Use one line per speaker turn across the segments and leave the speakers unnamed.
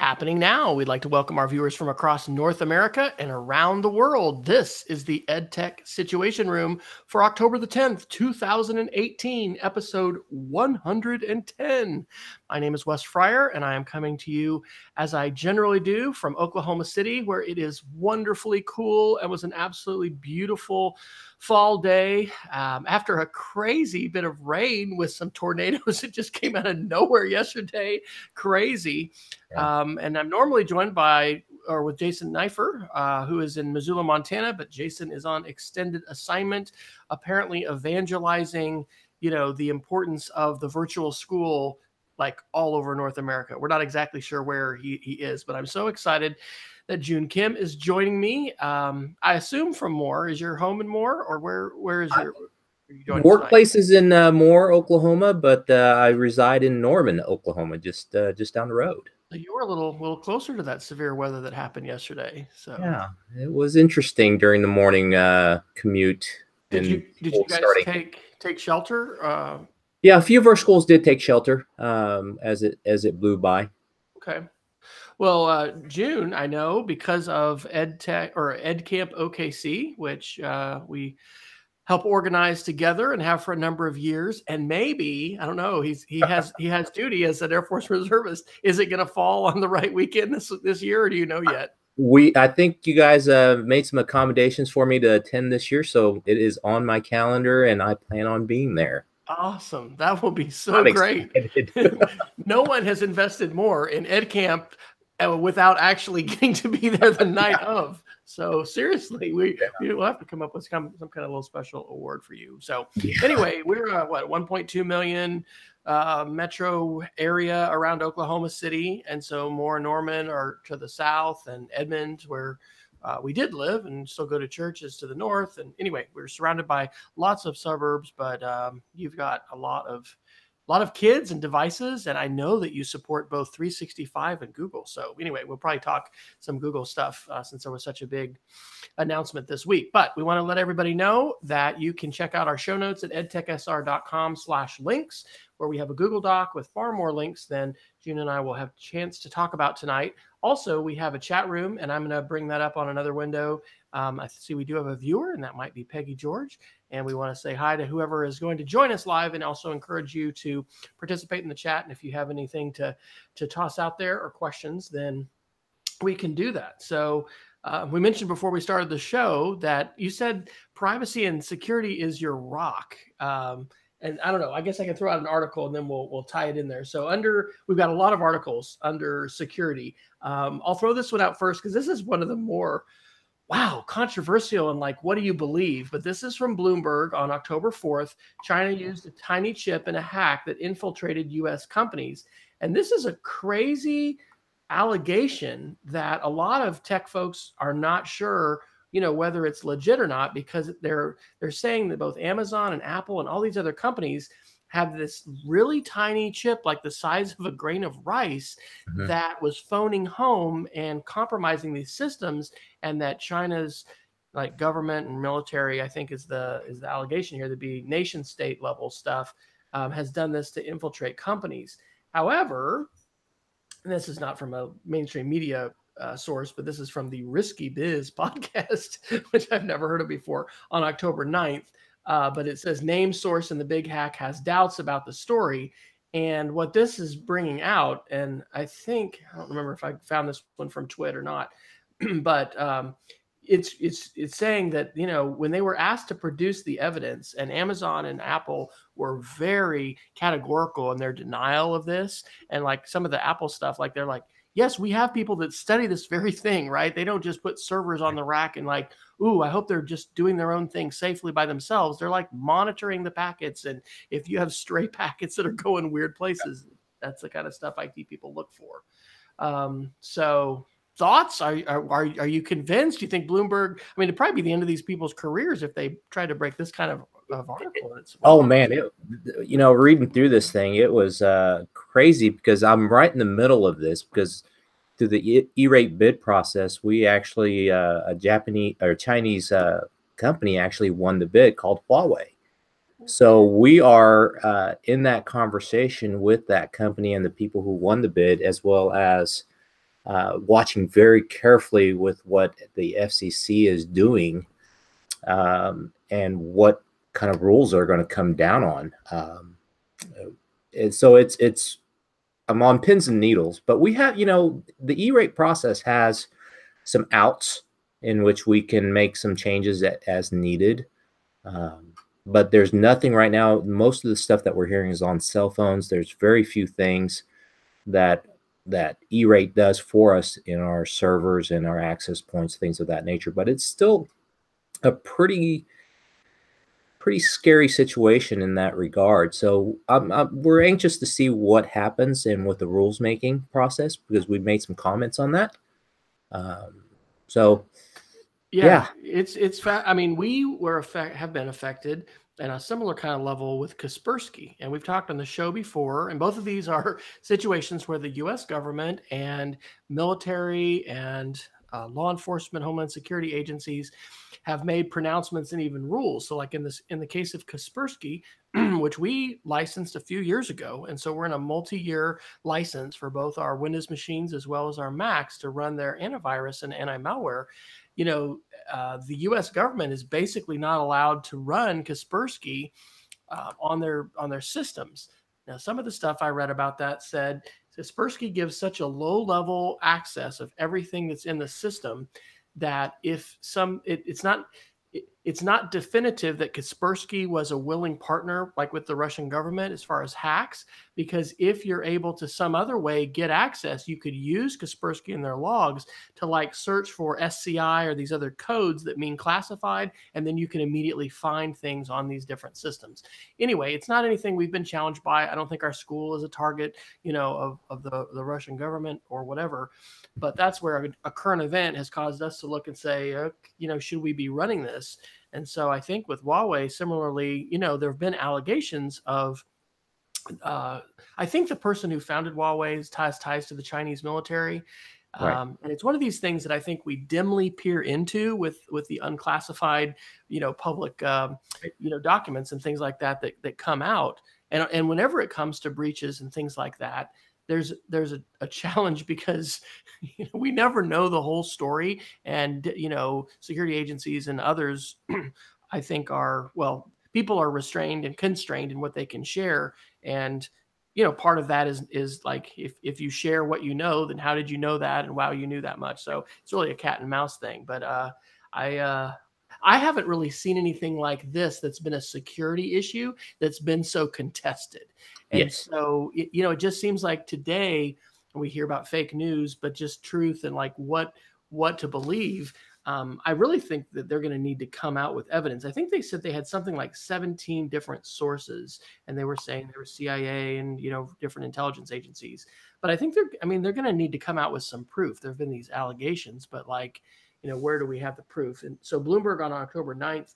happening now. We'd like to welcome our viewers from across North America and around the world. This is the EdTech Situation Room for October the 10th, 2018, episode 110. My name is Wes Fryer, and I am coming to you, as I generally do, from Oklahoma City, where it is wonderfully cool and was an absolutely beautiful fall day after a crazy bit of rain with some tornadoes that just came out of nowhere yesterday. Crazy.
Yeah.
And I'm normally joined with Jason Neifer, who is in Missoula, Montana, but Jason is on extended assignment, apparently evangelizing, the importance of the virtual school, like all over North America. We're not exactly sure where he is, but I'm so excited that June Kim is joining me. I assume from Moore. Is your home in Moore, or where is your
workplace is in Moore, Oklahoma, but I reside in Norman, Oklahoma, just down the road.
You were a little closer to that severe weather that happened yesterday. So
yeah, it was interesting during the morning commute.
Did you guys take shelter?
Yeah, a few of our schools did take shelter as it blew by.
Okay. Well, June, I know because of EdTech or EdCamp OKC, which we help organize together and have for a number of years, and maybe I don't know. He has duty as an Air Force reservist. Is it going to fall on the right weekend this year, or do you know yet?
I think you guys made some accommodations for me to attend this year, so it is on my calendar, and I plan on being there.
Awesome! That will be so great. No one has invested more in EdCamp without actually getting to be there the night of. So seriously, we will have to come up with some kind of little special award for you. So anyway, we're 1.2 million metro area around Oklahoma City, and so Moore and Norman are to the south, and Edmond, where we did live and still go to churches, to the north. And anyway, we're surrounded by lots of suburbs, but you've got a lot of kids and devices, and I know that you support both 365 and Google. So anyway, we'll probably talk some Google stuff since there was such a big announcement this week. But we want to let everybody know that you can check out our show notes at edtechsr.com/links, where we have a Google Doc with far more links than June and I will have a chance to talk about tonight. Also, we have a chat room, and I'm going to bring that up on another window. I see we do have a viewer, and that might be Peggy George. And we want to say hi to whoever is going to join us live, and also encourage you to participate in the chat. And if you have anything to toss out there or questions, then we can do that. So we mentioned before we started the show that you said privacy and security is your rock. And I don't know, I guess I can throw out an article and then we'll tie it in there. So we've got a lot of articles under security. I'll throw this one out first because this is one of the more controversial and like, what do you believe? But this is from Bloomberg on October 4th. China used a tiny chip in a hack that infiltrated U.S. companies. And this is a crazy allegation that a lot of tech folks are not sure, whether it's legit or not, because they're saying that both Amazon and Apple and all these other companies have this really tiny chip, like the size of a grain of rice, that was phoning home and compromising these systems, and that China's like government and military, I think is the allegation here, to be nation state level stuff, has done this to infiltrate companies. However, and this is not from a mainstream media source, but this is from the Risky Biz podcast, which I've never heard of before, on October 9th. But it says name source in the big hack has doubts about the story. And what this is bringing out, and I don't remember if I found this one from Twit or not, but it's saying that, when they were asked to produce the evidence, and Amazon and Apple were very categorical in their denial of this. And like some of the Apple stuff, like they're like, yes, we have people that study this very thing, right? They don't just put servers on the rack and like, ooh, I hope they're just doing their own thing safely by themselves. They're like monitoring the packets. And if you have stray packets that are going weird places, that's the kind of stuff IT people look for. So thoughts? Are you convinced? Do you think Bloomberg, it'd probably be the end of these people's careers if they tried to break this kind of article.
Oh man, reading through this thing, it was crazy because I'm right in the middle of this, because through the E-rate bid process, we actually a Japanese or Chinese company actually won the bid, called Huawei. So we are in that conversation with that company and the people who won the bid, as well as watching very carefully with what the FCC is doing, and what kind of rules are going to come down on. And so it's I'm on pins and needles, but we have, the E-rate process has some outs in which we can make some changes as needed. Um, but there's nothing right now. Most of the stuff that we're hearing is on cell phones. There's very few things that E-rate does for us in our servers and our access points, things of that nature. But it's still a pretty scary situation in that regard. So we're anxious to see what happens and with the rules making process, because we've made some comments on that. So
Yeah,
yeah,
I mean, have been affected in a similar kind of level with Kaspersky, and we've talked on the show before. And both of these are situations where the U.S. government and military and law enforcement, homeland security agencies have made pronouncements and even rules. So, like in the case of Kaspersky, which we licensed a few years ago, and so we're in a multi-year license for both our Windows machines as well as our Macs to run their antivirus and anti-malware. The U.S. government is basically not allowed to run Kaspersky on their systems. Now, some of the stuff I read about that said Kaspersky gives such a low level access of everything that's in the system that it's not definitive that Kaspersky was a willing partner, like with the Russian government, as far as hacks, because if you're able to some other way get access, you could use Kaspersky in their logs to like search for SCI or these other codes that mean classified, and then you can immediately find things on these different systems. Anyway, it's not anything we've been challenged by. I don't think our school is a target, of the Russian government or whatever. But that's where a current event has caused us to look and say, should we be running this? And so I think with Huawei, similarly, there have been allegations of I think the person who founded Huawei has ties to the Chinese military.
right.
And it's one of these things that I think we dimly peer into with the unclassified, public, documents and things like that come out. And whenever it comes to breaches and things like that, there's a challenge because we never know the whole story, and security agencies and others, I think people are restrained and constrained in what they can share, and part of that is like if you share what you know, then how did you know that, and wow, you knew that much. So it's really a cat and mouse thing. But I haven't really seen anything like this that's been a security issue that's been so contested. And
Yes.
so, it just seems like today we hear about fake news, but just truth and like what to believe. I really think that they're going to need to come out with evidence. I think they said they had something like 17 different sources, and they were saying there were CIA and different intelligence agencies. But I think they're going to need to come out with some proof. There have been these allegations, but like, where do we have the proof? And so Bloomberg on October 9th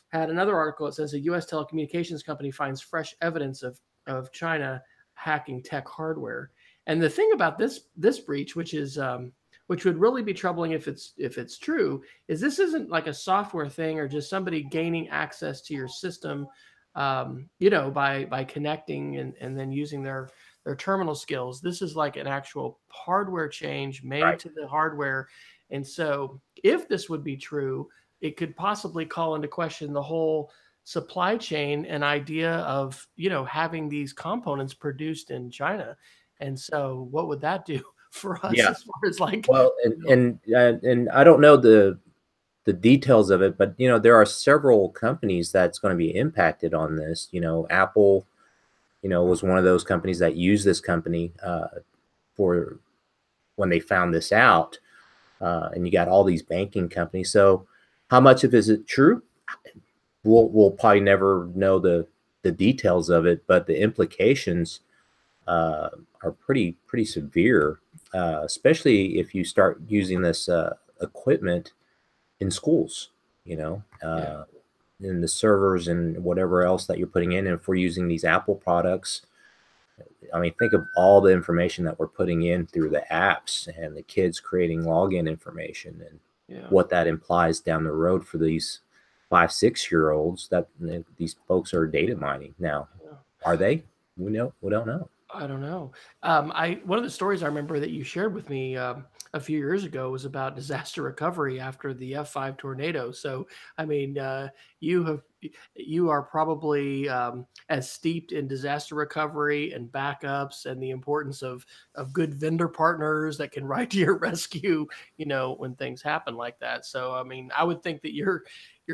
had another article. It says a U.S. telecommunications company finds fresh evidence of China hacking tech hardware. And the thing about this breach, which would really be troubling if it's true, is this isn't like a software thing or just somebody gaining access to your system, by connecting and then using their terminal skills. This is like an actual hardware change made
Right.
to the hardware. And so if this would be true, it could possibly call into question the whole supply chain and idea of, having these components produced in China. And so what would that do for us
Yeah.
as far as like,
Well, and I don't know the details of it, but there are several companies that's going to be impacted on this. Apple, was one of those companies that used this company for when they found this out, and you got all these banking companies. So, how much of is it true? We'll probably never know the details of it, but the implications are pretty severe, especially if you start using this equipment in schools.
yeah,
In the servers and whatever else that you're putting in. And if we're using these Apple products, I mean, think of all the information that we're putting in through the apps and the kids creating login information and
yeah,
what that implies down the road for these 5, 6 year olds that these folks are data mining now.
yeah.
Are they? We don't know.
I don't know. I One of the stories I remember that you shared with me a few years ago was about disaster recovery after the F5 tornado. So, I mean, you have you are probably as steeped in disaster recovery and backups and the importance of good vendor partners that can ride to your rescue. When things happen like that. So, I mean, I would think that your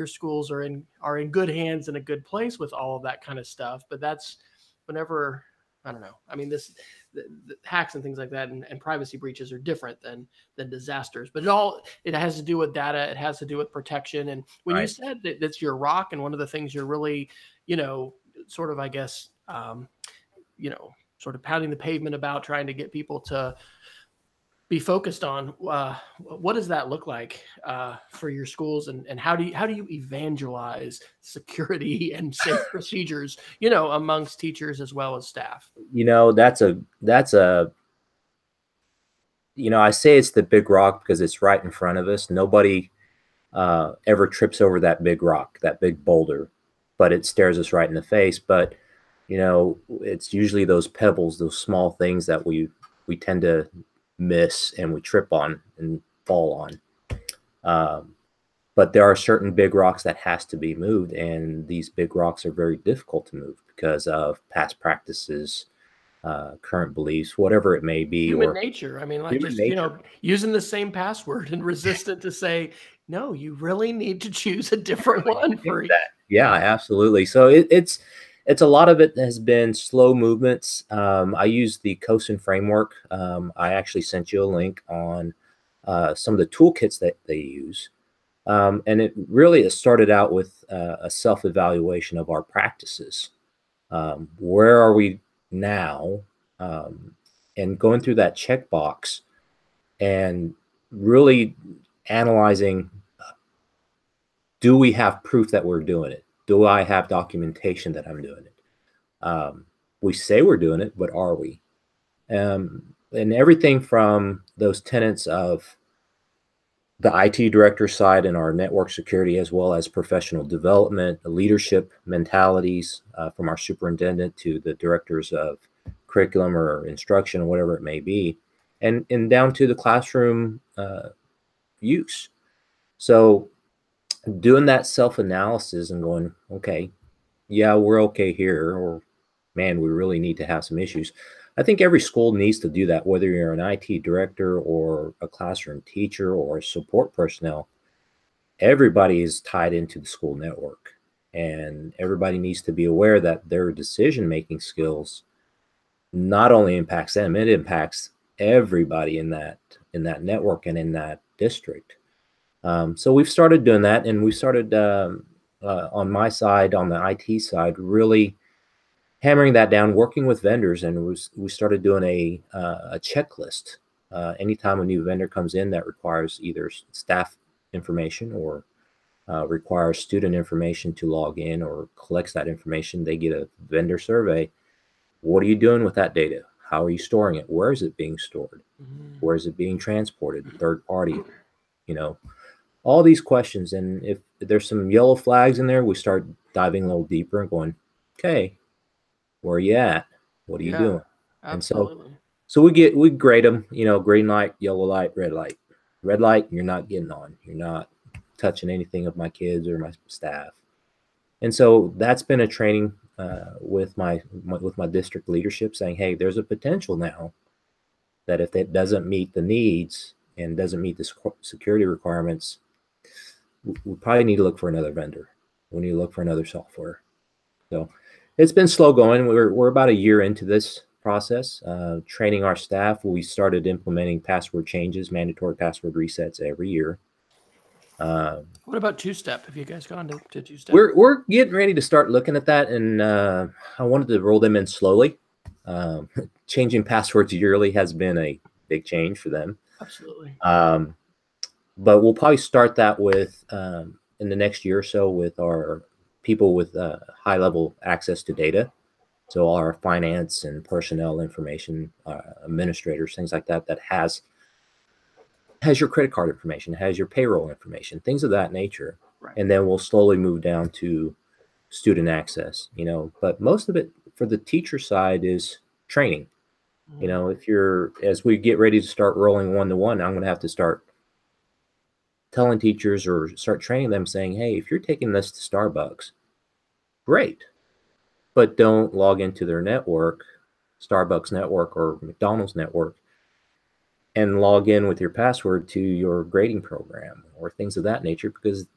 schools are in good hands and a good place with all of that kind of stuff. But that's whenever I don't know. I mean, the hacks and things like that and privacy breaches are different than disasters, but it has to do with data. It has to do with protection. And when you
Right.
said that that's your rock, and one of the things you're really, you know, sort of, I guess, sort of pounding the pavement about trying to get people to be focused on, what does that look like for your schools, and how do you evangelize security and safe procedures, amongst teachers as well as staff?
That's a I say it's the big rock because it's right in front of us. Nobody ever trips over that big rock, that big boulder, but it stares us right in the face. But it's usually those pebbles, those small things that we tend to miss and we trip on and fall on. Um, but there are certain big rocks that has to be moved, and these big rocks are very difficult to move because of past practices, current beliefs, whatever it may be,
Human
or
nature. I mean, like,
human
just,
nature.
using the same password and resistant to say, no, you really need to choose a
You
different
really
one
need to
for
do that. Yeah, absolutely. So it's a lot of it has been slow movements. I use the COSIN framework. I actually sent you a link on some of the toolkits that they use. And it started out with a self-evaluation of our practices. Where are we now? Um, and going through that checkbox and really analyzing, do we have proof that we're doing it? Do I have documentation that I'm doing it? We say we're doing it, but are we? And everything from those tenets of the IT director side and our network security, as well as professional development, leadership mentalities from our superintendent to the directors of curriculum or instruction or whatever it may be, and down to the classroom use. So doing that self-analysis and going, okay, yeah, we're okay here, or man, we really need to have some issues. I think every school needs to do that, whether you're an IT director or a classroom teacher or support personnel. Everybody is tied into the school network, and everybody needs to be aware that their decision-making skills not only impacts them, it impacts everybody in that network and in that district. So we've started doing that, and we started on my side, on the IT side, really hammering that down, working with vendors, and we started doing a checklist. Anytime a new vendor comes in that requires either staff information or requires student information to log in or collects that information, they get a vendor survey. What are you doing with that data? How are you storing it? Where is it being stored?
Mhm.
Where is it being transported? Third party, you know, all these questions. And if there's some yellow flags in there, we start diving a little deeper and going, okay, where are you at? What are you
Yeah,
doing? And so,
absolutely.
so we grade them, green light, yellow light, red light. Red light, you're not getting on. You're not touching anything of my kids or my staff. And so that's been a training with my district leadership, saying, hey, there's a potential now that if it doesn't meet the needs and doesn't meet the security requirements, we probably need to look for another vendor. We need to look for another software. So it's been slow going. We're about a year into this process, training our staff. We started implementing password changes, mandatory password resets every year.
What about two-step? Have you guys gone to two-step?
We're getting ready to start looking at that, and I wanted to roll them in slowly. Um, Changing passwords yearly has been a big change for them.
Absolutely.
Um, but we'll probably start that with in the next year or so with our people with high level access to data. So our finance and personnel information, administrators, things like that, that has your credit card information, has your payroll information, things of that nature.
Right.
And then we'll slowly move down to student access, But most of it for the teacher side is training. You
Mhm.
know, if you're as we get ready to start rolling one-to-one, I'm going to have to start telling teachers or start training them, saying, "Hey, if you're taking this to Starbucks, great, but don't log into their network, Starbucks network or McDonald's network, and log in with your password to your grading program or things of that nature, because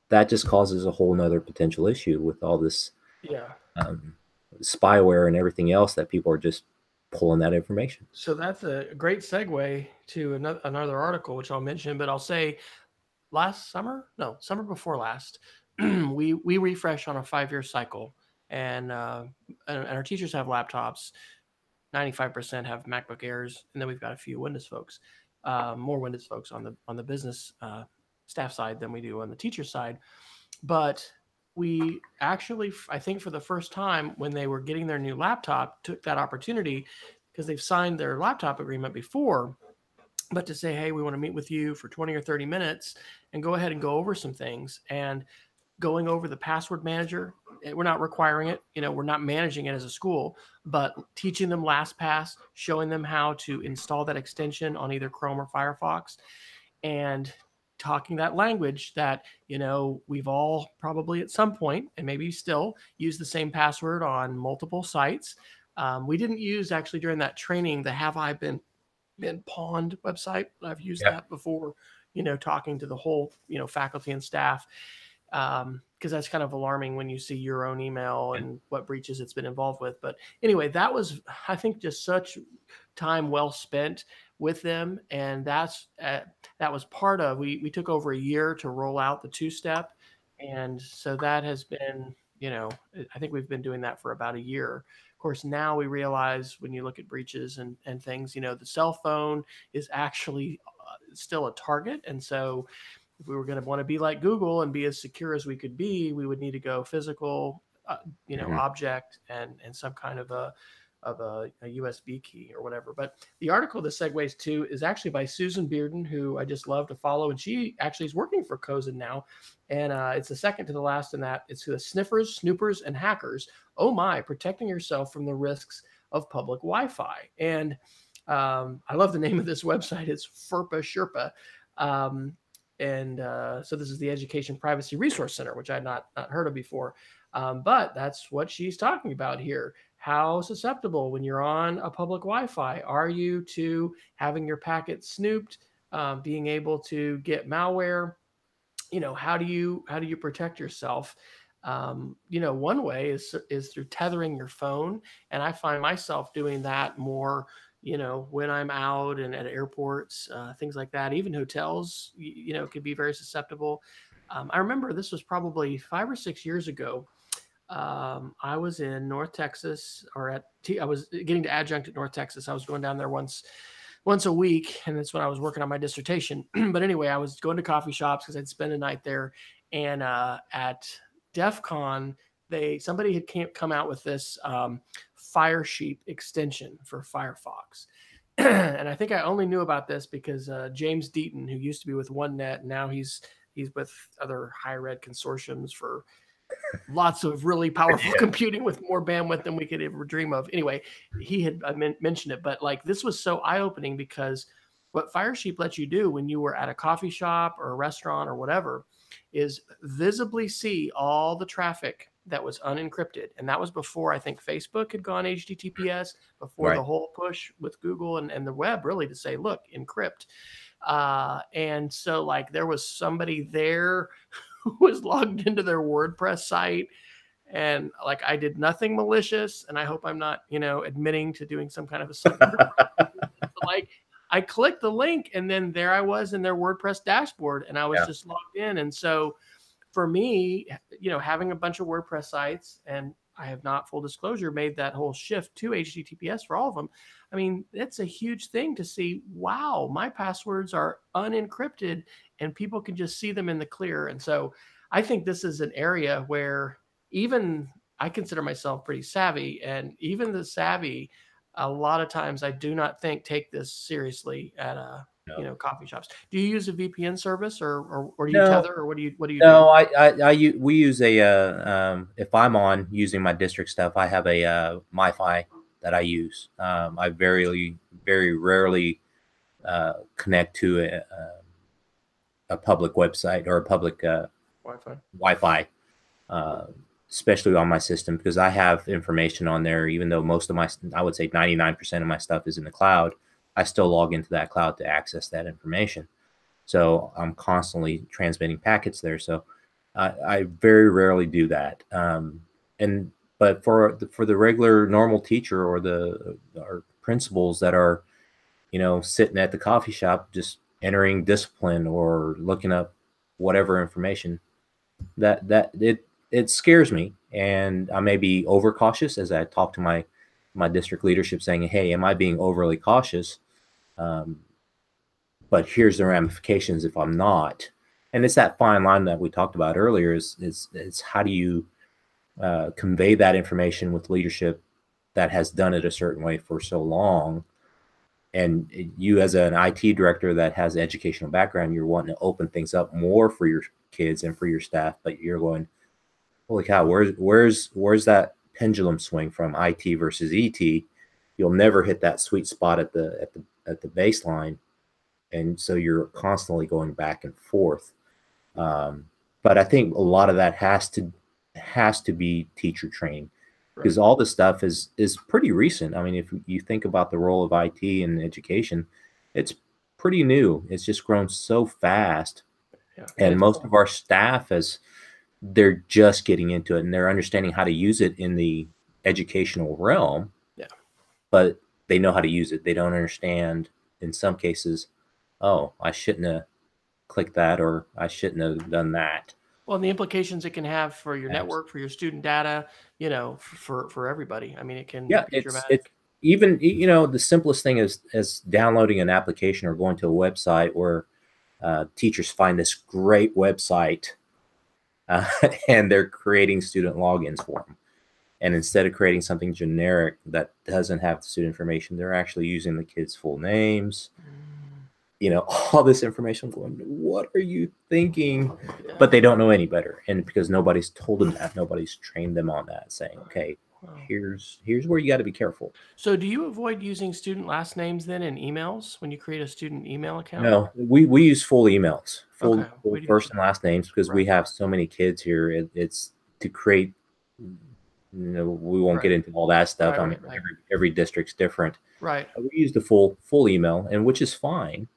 that just causes a whole nother potential issue with all this
Yeah.
um, spyware and everything else that people are just pulling that information."
So that's a great segue to another article, which I'll mention, but I'll say last summer, no, summer before last, we refresh on a 5 year cycle, and, and our teachers have laptops. 95% have MacBook Airs, and then we've got a few Windows folks, more Windows folks on the business staff side than we do on the teacher side. But we actually, I think for the first time when they were getting their new laptop, took that opportunity because they've signed their laptop agreement before, but to say, hey, we want to meet with you for 20 or 30 minutes and go ahead and go over some things. And going over the password manager, we're not requiring it, we're not managing it as a school, but teaching them LastPass, showing them how to install that extension on either Chrome or Firefox, and talking that language that we've all probably at some point and maybe still use the same password on multiple sites. We didn't use actually during that training the Have I Been Pawned website, but I've used
Yeah.
that before, talking to the whole faculty and staff, because that's kind of alarming when you see your own email and what breaches it's been involved with. But anyway, that was, I think, just such time well spent with them, and that was part of. We took over a year to roll out the two step, and so that has been, I think we've been doing that for about a year. Of course, now we realize when you look at breaches and things, the cell phone is actually still a target, and so if we were going to want to be like Google and be as secure as we could be, we would need to go physical,
Mm-hmm.
object and some kind of a USB key or whatever. But the article this segues to is actually by Susan Bearden, who I just love to follow, and she actually is working for Cozen now, and it's the second to the last in that. It's the sniffers, snoopers, and hackers. Oh my, protecting yourself from the risks of public Wi-Fi. And I love the name of this website. It's FERPA Sherpa. Um, and so this is the Education Privacy Resource Center, which I had not heard of before. But that's what she's talking about here. How susceptible, when you're on a public Wi-Fi, are you to having your packets snooped, being able to get malware? How do you protect yourself? One way is through tethering your phone, and I find myself doing that more, when I'm out and at airports, things like that. Even hotels, could be very susceptible. I remember this was probably 5 or 6 years ago. I was in North Texas, I was getting to adjunct at North Texas. I was going down there once a week, and that's when I was working on my dissertation. But anyway, I was going to coffee shops because I'd spend a night there. And at DEF CON, somebody had come out with this Fire Sheep extension for Firefox. And I think I only knew about this because James Deaton, who used to be with OneNet, now he's with other higher ed consortiums for lots of really powerful
Yeah.
computing with more bandwidth than we could ever dream of. Anyway, he had mentioned it, but like this was so eye opening because what Firesheep lets you do when you were at a coffee shop or a restaurant or whatever is visibly see all the traffic that was unencrypted. And that was before I think Facebook had gone HTTPS, before
Right.
the whole push with Google and the web really to say, look, encrypt. And so like there was somebody there who was logged into their WordPress site, and like I did nothing malicious, and I hope I'm not, admitting to doing some kind of a cyber like I clicked the link and then there I was in their WordPress dashboard and I was
Yeah.
just logged in. And so for me, having a bunch of WordPress sites, and I have not, full disclosure, made that whole shift to HTTPS for all of them. I mean, it's a huge thing to see, wow, my passwords are unencrypted and people can just see them in the clear. And so I think this is an area where even I consider myself pretty savvy, and even the savvy, a lot of times I do not take this seriously at
No.
coffee shops. Do you use a VPN service, or do you
No.
tether, or what do you do?
No. We use a if I'm on using my district stuff, I have a MiFi that I use. I very rarely connect to a public website or a public
Wi-Fi.
Wi-Fi, uh, especially on my system, because I have information on there. Even though most of my, I would say 99% of my stuff is in the cloud, I still log into that cloud to access that information. So I'm constantly transmitting packets there. So I very rarely do that. And but for the regular normal teacher or the or principals that are, sitting at the coffee shop just entering discipline or looking up whatever information, it scares me, and I may be overcautious as I talk to my district leadership, saying, "Hey, am I being overly cautious?" Um, but here's the ramifications if I'm not. And it's that fine line that we talked about earlier. Is how do you convey that information with leadership that has done it a certain way for so long, and you as an IT director that has an educational background, you're wanting to open things up more for your kids and for your staff, but you're going, holy cow, where's that pendulum swing from IT versus ET? You'll never hit that sweet spot at the baseline, and so you're constantly going back and forth. But I think a lot of that has to be teacher training,
Right.
because all this stuff is pretty recent. I mean, if you think about the role of IT in education, it's pretty new. It's just grown so fast,
Yeah. And
and
it's
most of our staff they're just getting into it and they're understanding how to use it in the educational realm,
yeah.
but they know how to use it. They don't understand in some cases, oh, I shouldn't have clicked that or I shouldn't have done that.
Well, and the implications it can have for your
Abs-
network, for your student data, for everybody. I mean, it can
Yeah,
be
it's
dramatic.
even the simplest thing is downloading an application or going to a website where teachers find this great website, uh, and they're creating student logins for them. And instead of creating something generic that doesn't have the student information, they're actually using the kids' full names,
Mm,
all this information. Going, what are you thinking? But
yeah.
they don't know any better, and because nobody's told them that, nobody's trained them on that, saying, okay,
Wow.
here's where you got to be careful.
So, do you avoid using student last names then in emails when you create a student email account?
No, we use full emails, full
Okay,
full
we do too.
first and last names, because
Right,
we have so many kids here. It's to create. We won't
right,
get into all that stuff.
right,
I mean,
right, right,
every district's different.
right.
We use the full email, and which is fine.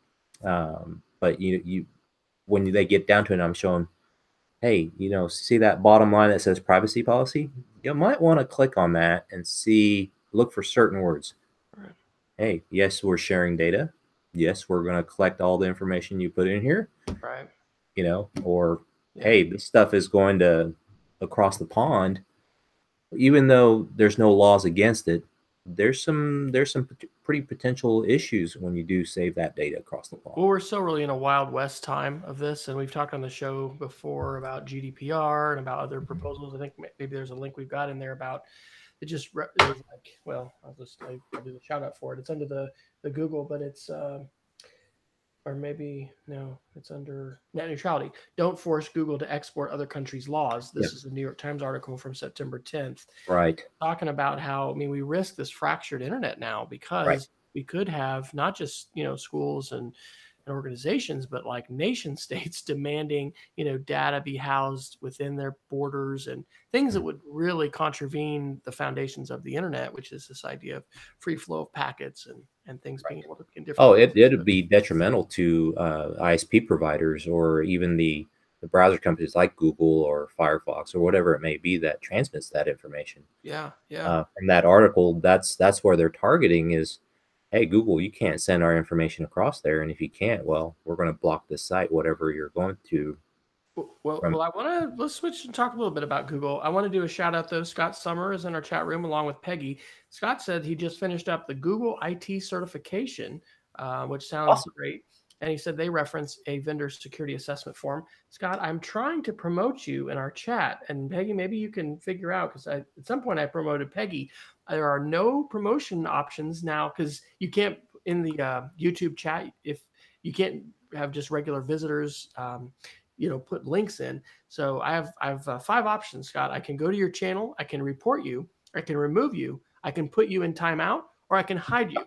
But when they get down to it, I'm showing, hey, see that bottom line that says privacy policy? You might want to click on that and look for certain words.
Right,
Hey, yes, we're sharing data. Yes, we're going to collect all the information you put in here,
right.
or
Yeah.
hey, this stuff is going to across the pond. Even though there's no laws against it, there's some pretty potential issues when you do save that data across the pond.
Well, we're still really in a Wild West time of this, and we've talked on the show before about GDPR and about other proposals. I think maybe there's a link we've got in there about it. Just is like, well, I'll do the shout out for it. It's under the Google, but it's or maybe no, it's under net neutrality. Don't force Google to export other countries' laws.
Yeah,
This is a New York Times article from September 10th,
right,
talking about how, I mean, we risk this fractured internet now
right.
because we could have not just schools and organizations, but like nation states demanding data be housed within their borders and things that
Mhm.
would really contravene the foundations of the internet, which is this idea of free flow of packets and things being able to be in different
Oh,
places.
it'd
But
be detrimental to ISP providers or even the browser companies like Google or Firefox or whatever it may be that transmits that information.
yeah, yeah.
From that article, that's where they're targeting is, hey, Google, you can't send our information across there, and if you can't, well, we're going to block this site, whatever you're going to. From
I want to let's switch and talk a little bit about Google. I want to do a shout out though. Scott Summer is in our chat room along with Peggy. Scott said he just finished up the Google IT certification, which sounds
awesome,
great. And he said they reference a vendor security assessment form. Scott, I'm trying to promote you in our chat, and Peggy, maybe you can figure out because at some point I promoted Peggy. There are no promotion options now because you can't in the YouTube chat if you can't have just regular visitors. Put links in. So I have 5 options, Scott. I can go to your channel, I can report you, I can remove you, I can put you in timeout or I can hide you.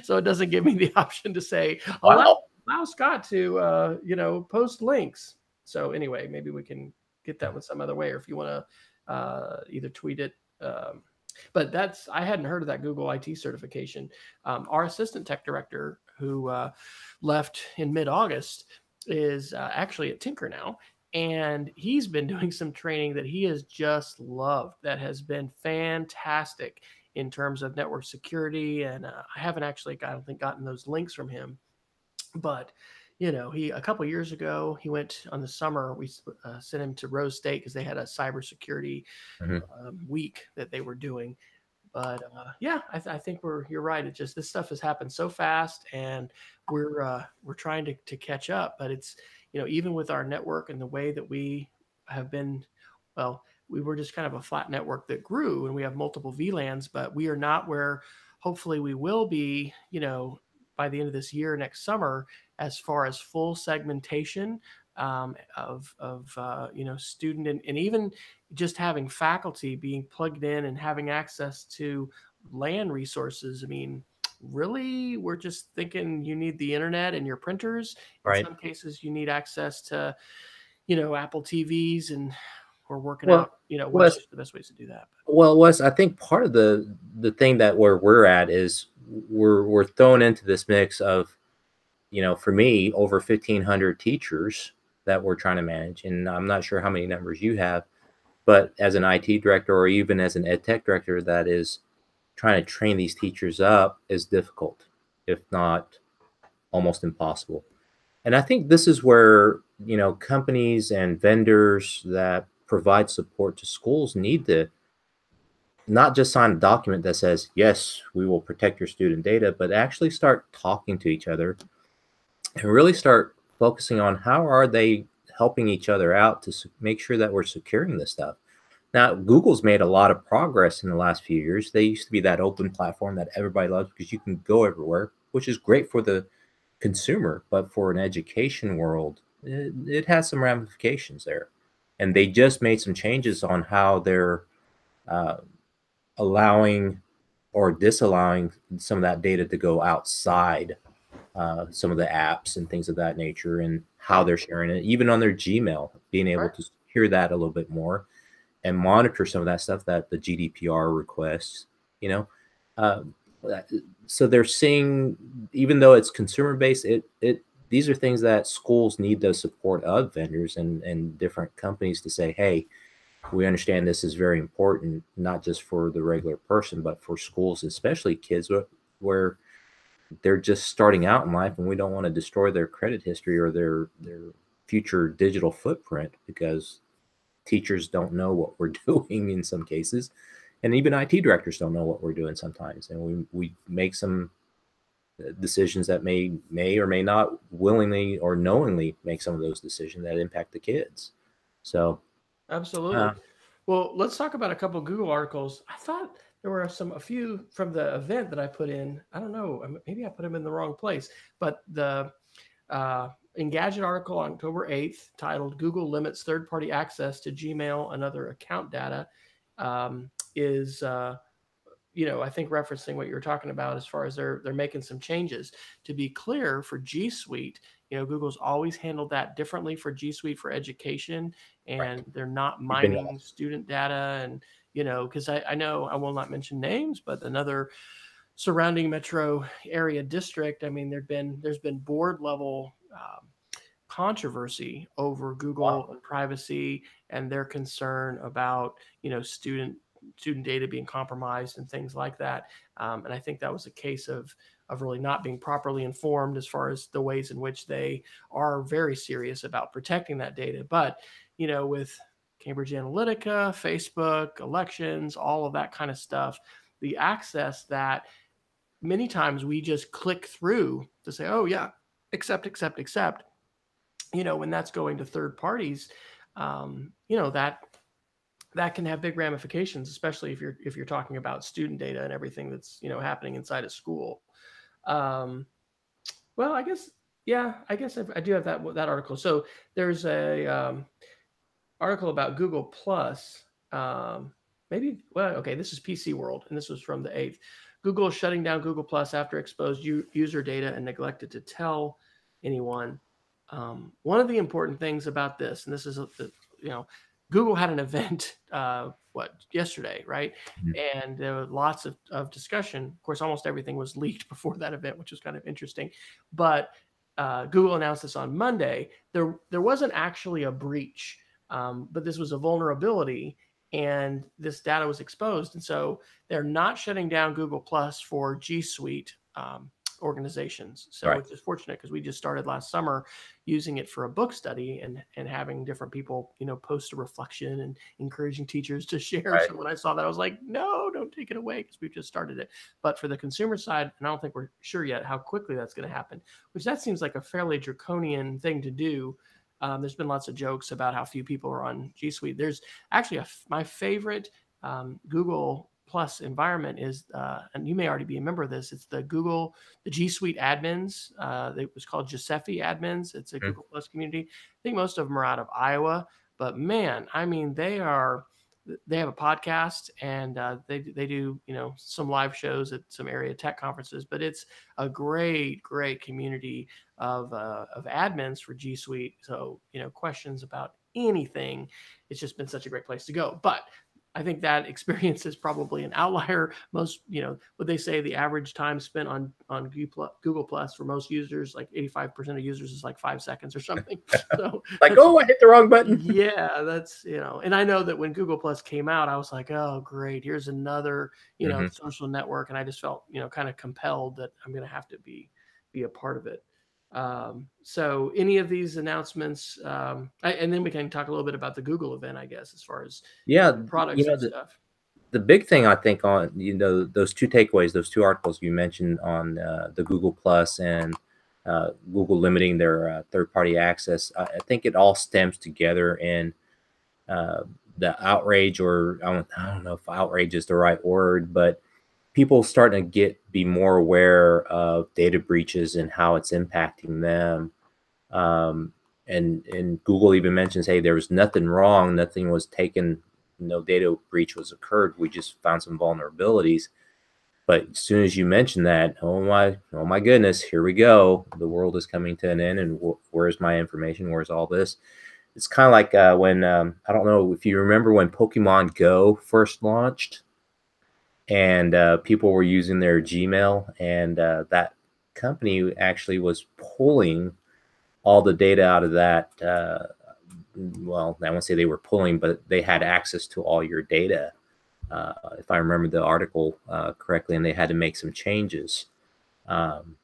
So it doesn't give me the option to say,
Wow.
allow Scott to, post links. So anyway, maybe we can get that with some other way, or if you want to either tweet it. But I hadn't heard of that Google IT certification. Our assistant tech director, who left in mid-August, is actually at Tinker now. And he's been doing some training that he has just loved, that has been fantastic in terms of network security. And I haven't actually, I don't think, gotten those links from him. But he, a couple years ago, he went on the summer. We sent him to Rose State because they had a cybersecurity
Mhm.
week that they were doing. But yeah, I think you're right. It just, this stuff has happened so fast, and we're trying to catch up. But it's, even with our network and the way that we have been, well, we were just kind of a flat network that grew, and we have multiple VLANs, but we are not where hopefully we will be, by the end of this year, next summer, as far as full segmentation of student, and even just having faculty being plugged in and having access to LAN resources. I mean, really, we're just thinking you need the internet and your printers. In
Right.
some cases, you need access to, Apple TVs, and we're working
Well,
out,
Wes,
the best ways to do that.
Wes, I think part of the thing that where we're at is we're thrown into this mix of, for me, over 1,500 teachers that we're trying to manage, and I'm not sure how many numbers you have, but as an IT director or even as an EdTech director, that is trying to train these teachers up is difficult, if not almost impossible. And I think this is where, companies and vendors that provide support to schools need to not just sign a document that says, yes, we will protect your student data, but actually start talking to each other and really start focusing on how are they helping each other out to make sure that we're securing this stuff. Now, Google's made a lot of progress in the last few years. They used to be that open platform that everybody loves because you can go everywhere, which is great for the consumer, but for an education world, it has some ramifications there. And they just made some changes on how they're uh, allowing or disallowing some of that data to go outside some of the apps and things of that nature, and how
Right.
they're sharing it, even on their Gmail, being able
Right.
to hear that a little bit more and monitor some of that stuff that the GDPR requests, you know. Uh, so they're seeing, even though it's consumer based, it these are things that schools need the support of vendors and different companies to say, hey, we understand this is very important, not just for the regular person, but for schools, especially kids where they're just starting out in life, and we don't want to destroy their credit history or their future digital footprint because teachers don't know what we're doing in some cases, and even IT directors don't know what we're doing sometimes, and we make some decisions that may or may not willingly or knowingly make some of those decisions that impact the kids. So
Absolutely.
uh,
Well, let's talk about a couple of Google articles. I thought there were a few from the event that I put in. I don't know, maybe I put them in the wrong place, but the Engadget article on October 8th, titled "Google Limits Third-Party Access to Gmail and Other Account Data," is I think referencing what you were talking about, as far as they're making some changes. To be clear, for G Suite, Google's always handled that differently for G Suite for education,
right,
and they're not
keeping
mining student data. And because I know, I will not mention names, but another surrounding metro area district, I mean, there's been board level controversy over Google and privacy, and their concern about student data being compromised and things like that. And I think that was a case of really not being properly informed as far as the ways in which they are very serious about protecting that data. But with Cambridge Analytica, Facebook, elections, all of that kind of stuff, the access that many times we just click through to say, oh yeah, accept, accept, accept, when that's going to third parties, that can have big ramifications, especially if you're talking about student data and everything that's happening inside a school. Um, well, I guess, yeah, I guess I do have that article. So there's a article about Google Plus. maybe, well, okay, this is PC World, and this was from the 8th. Google is shutting down Google Plus after exposed user data and neglected to tell anyone. One of the important things about this, and this is, you know, Google had an event, yesterday, right?
Mhm.
And there were lots of discussion. Of course, almost everything was leaked before that event, which was kind of interesting. But Google announced this on Monday. There wasn't actually a breach, but this was a vulnerability, and this data was exposed. And so they're not shutting down Google Plus for G Suite organizations. So,
Right.
which is fortunate because we just started last summer using it for a book study, and having different people, post a reflection and encouraging teachers to share.
Right.
So when I saw that, I was like, no, don't take it away, because we've just started it. But for the consumer side, and I don't think we're sure yet how quickly that's going to happen, which that seems like a fairly draconian thing to do. There's been lots of jokes about how few people are on G Suite. There's actually my favorite Google Plus environment is, and you may already be a member of this. It's the G Suite admins. It was called Giuseppe admins. It's a
Mhm.
Google Plus community. I think most of them are out of Iowa, but man, I mean, they have a podcast, and they do, some live shows at some area tech conferences. But it's a great community of admins for G Suite. So, questions about anything, it's just been such a great place to go. But I think that experience is probably an outlier. Most, what they say, the average time spent on Google Plus for most users, like 85% of users, is like 5 seconds or something. So
Like,
that's,
oh, I hit the wrong button.
yeah, that's, and I know that when Google Plus came out, I was like, oh, great, here's another,
Hmm.
social network, and I just felt, kind of compelled that I'm going to have to be a part of it. So any of these announcements, and then we can talk a little bit about the Google event, I guess, as far as
Yeah,
the products and stuff.
the big thing I think on those two takeaways, those two articles you mentioned on the Google Plus and Google limiting their third-party access, I think it all stems together in uh, the outrage, or I don't know if outrage is the right word, but people starting to be more aware of data breaches and how it's impacting them. Um, and Google even mentions, hey, there was nothing wrong, nothing was taken, no data breach was occurred. We just found some vulnerabilities. But as soon as you mention that, oh my goodness, here we go. The world is coming to an end, and where's my information? Where's all this? It's kind of like when I don't know if you remember when Pokemon Go first launched, and people were using their Gmail, and that company actually was pulling all the data out of that. Well, I won't say they were pulling, but they had access to all your data, if I remember the article correctly, and they had to make some changes. Um,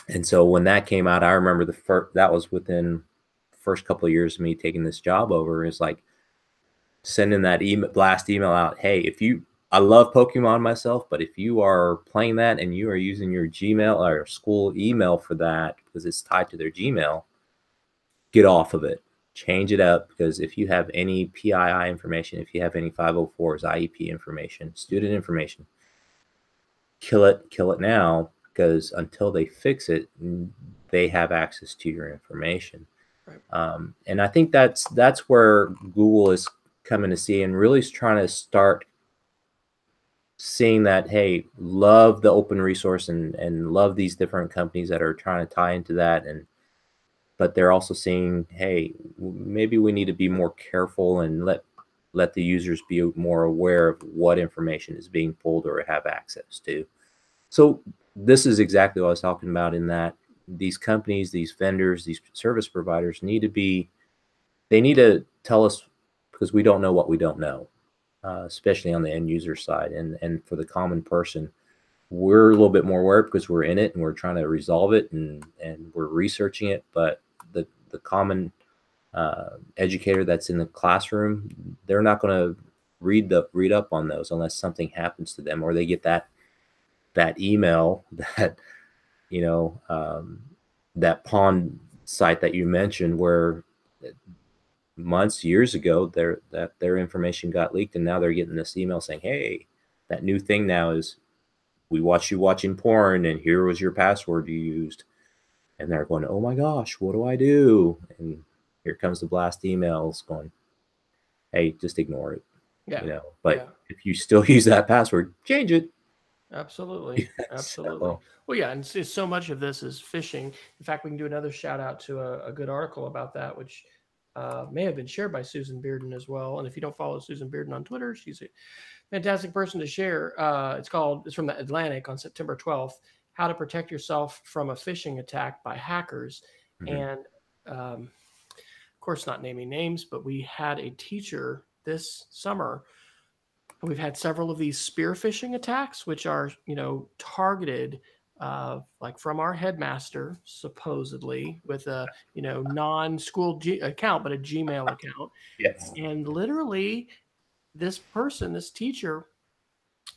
and so when that came out, I remember that was within the first couple of years of me taking this job over. Is like sending that blast email out. Hey, I love Pokemon myself, but if you are playing that and you are using your Gmail or school email for that because it's tied to their Gmail, get off of it. Change it up, because if you have any PII information, if you have any 504s, IEP information, student information, kill it now, because until they fix it, they have access to your information.
Right.
And I think that's where Google is coming to see, and really is trying to start seeing that, hey, love the open resource, and love these different companies that are trying to tie into that, but they're also saying, hey, maybe we need to be more careful and let the users be more aware of what information is being pulled or have access to. So this is exactly what I was talking about, in that these companies, these vendors, these service providers they need to tell us, because we don't know what we don't know, especially on the end user side. And for the common person, we're a little bit more aware because we're in it and we're trying to resolve it, and we're researching it. But the common educator that's in the classroom, they're not going to read up on those unless something happens to them, or they get that email that you know that pawn site that you mentioned, where months, years ago, their information got leaked, and now they're getting this email saying, hey, that new thing now is, we watched you watching porn, and here was your password you used. And they're going, oh my gosh, what do I do? And here comes the blast emails going, hey, just ignore it.
Yeah.
But
Yeah.
if you still use that password, change it.
Absolutely. Absolutely.
So,
Well, yeah, and so much of this is phishing. In fact, we can do another shout out to a good article about that, which may have been shared by Susan Bearden as well. And if you don't follow Susan Bearden on Twitter, she's a fantastic person to share. It's from the Atlantic on September 12th, How to Protect Yourself from a Phishing Attack by Hackers.
mhm.
And of course, not naming names, but we had a teacher this summer. We've had several of these spear phishing attacks, which are, targeted like from our headmaster, supposedly with a, non-school account, but a Gmail account.
Yes.
And literally this teacher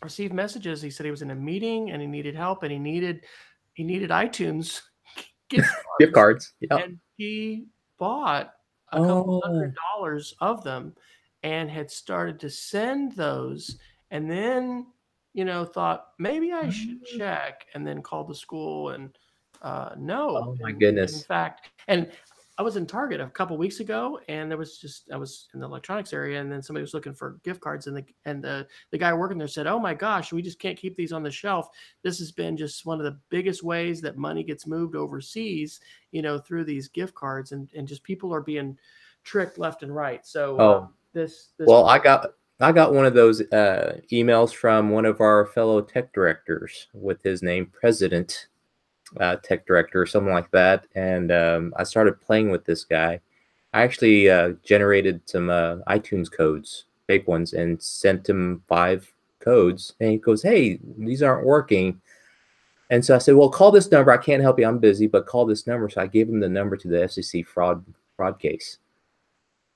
received messages. He said he was in a meeting and he needed help and he needed iTunes gift
Gift
cards,
cards. Yep.
and he bought a couple
Oh,
$100 of them and had started to send those, and then thought maybe I should check, and then called the school, and no,
oh my
and in
goodness.
fact, and I was in Target a couple weeks ago, and I was in the electronics area, and then somebody was looking for gift cards, and the guy working there said, "Oh my gosh, we just can't keep these on the shelf. This has been just one of the biggest ways that money gets moved overseas, through these gift cards, and just people are being tricked left and right." So
Oh,
this
well, I got one of those emails from one of our fellow tech directors with his name, President Tech Director, or something like that. And I started playing with this guy. I actually generated some iTunes codes, fake ones, and sent him 5 codes. And he goes, "Hey, these aren't working." And so I said, "Well, call this number. I can't help you. I'm busy, but call this number." So I gave him the number to the FCC fraud case.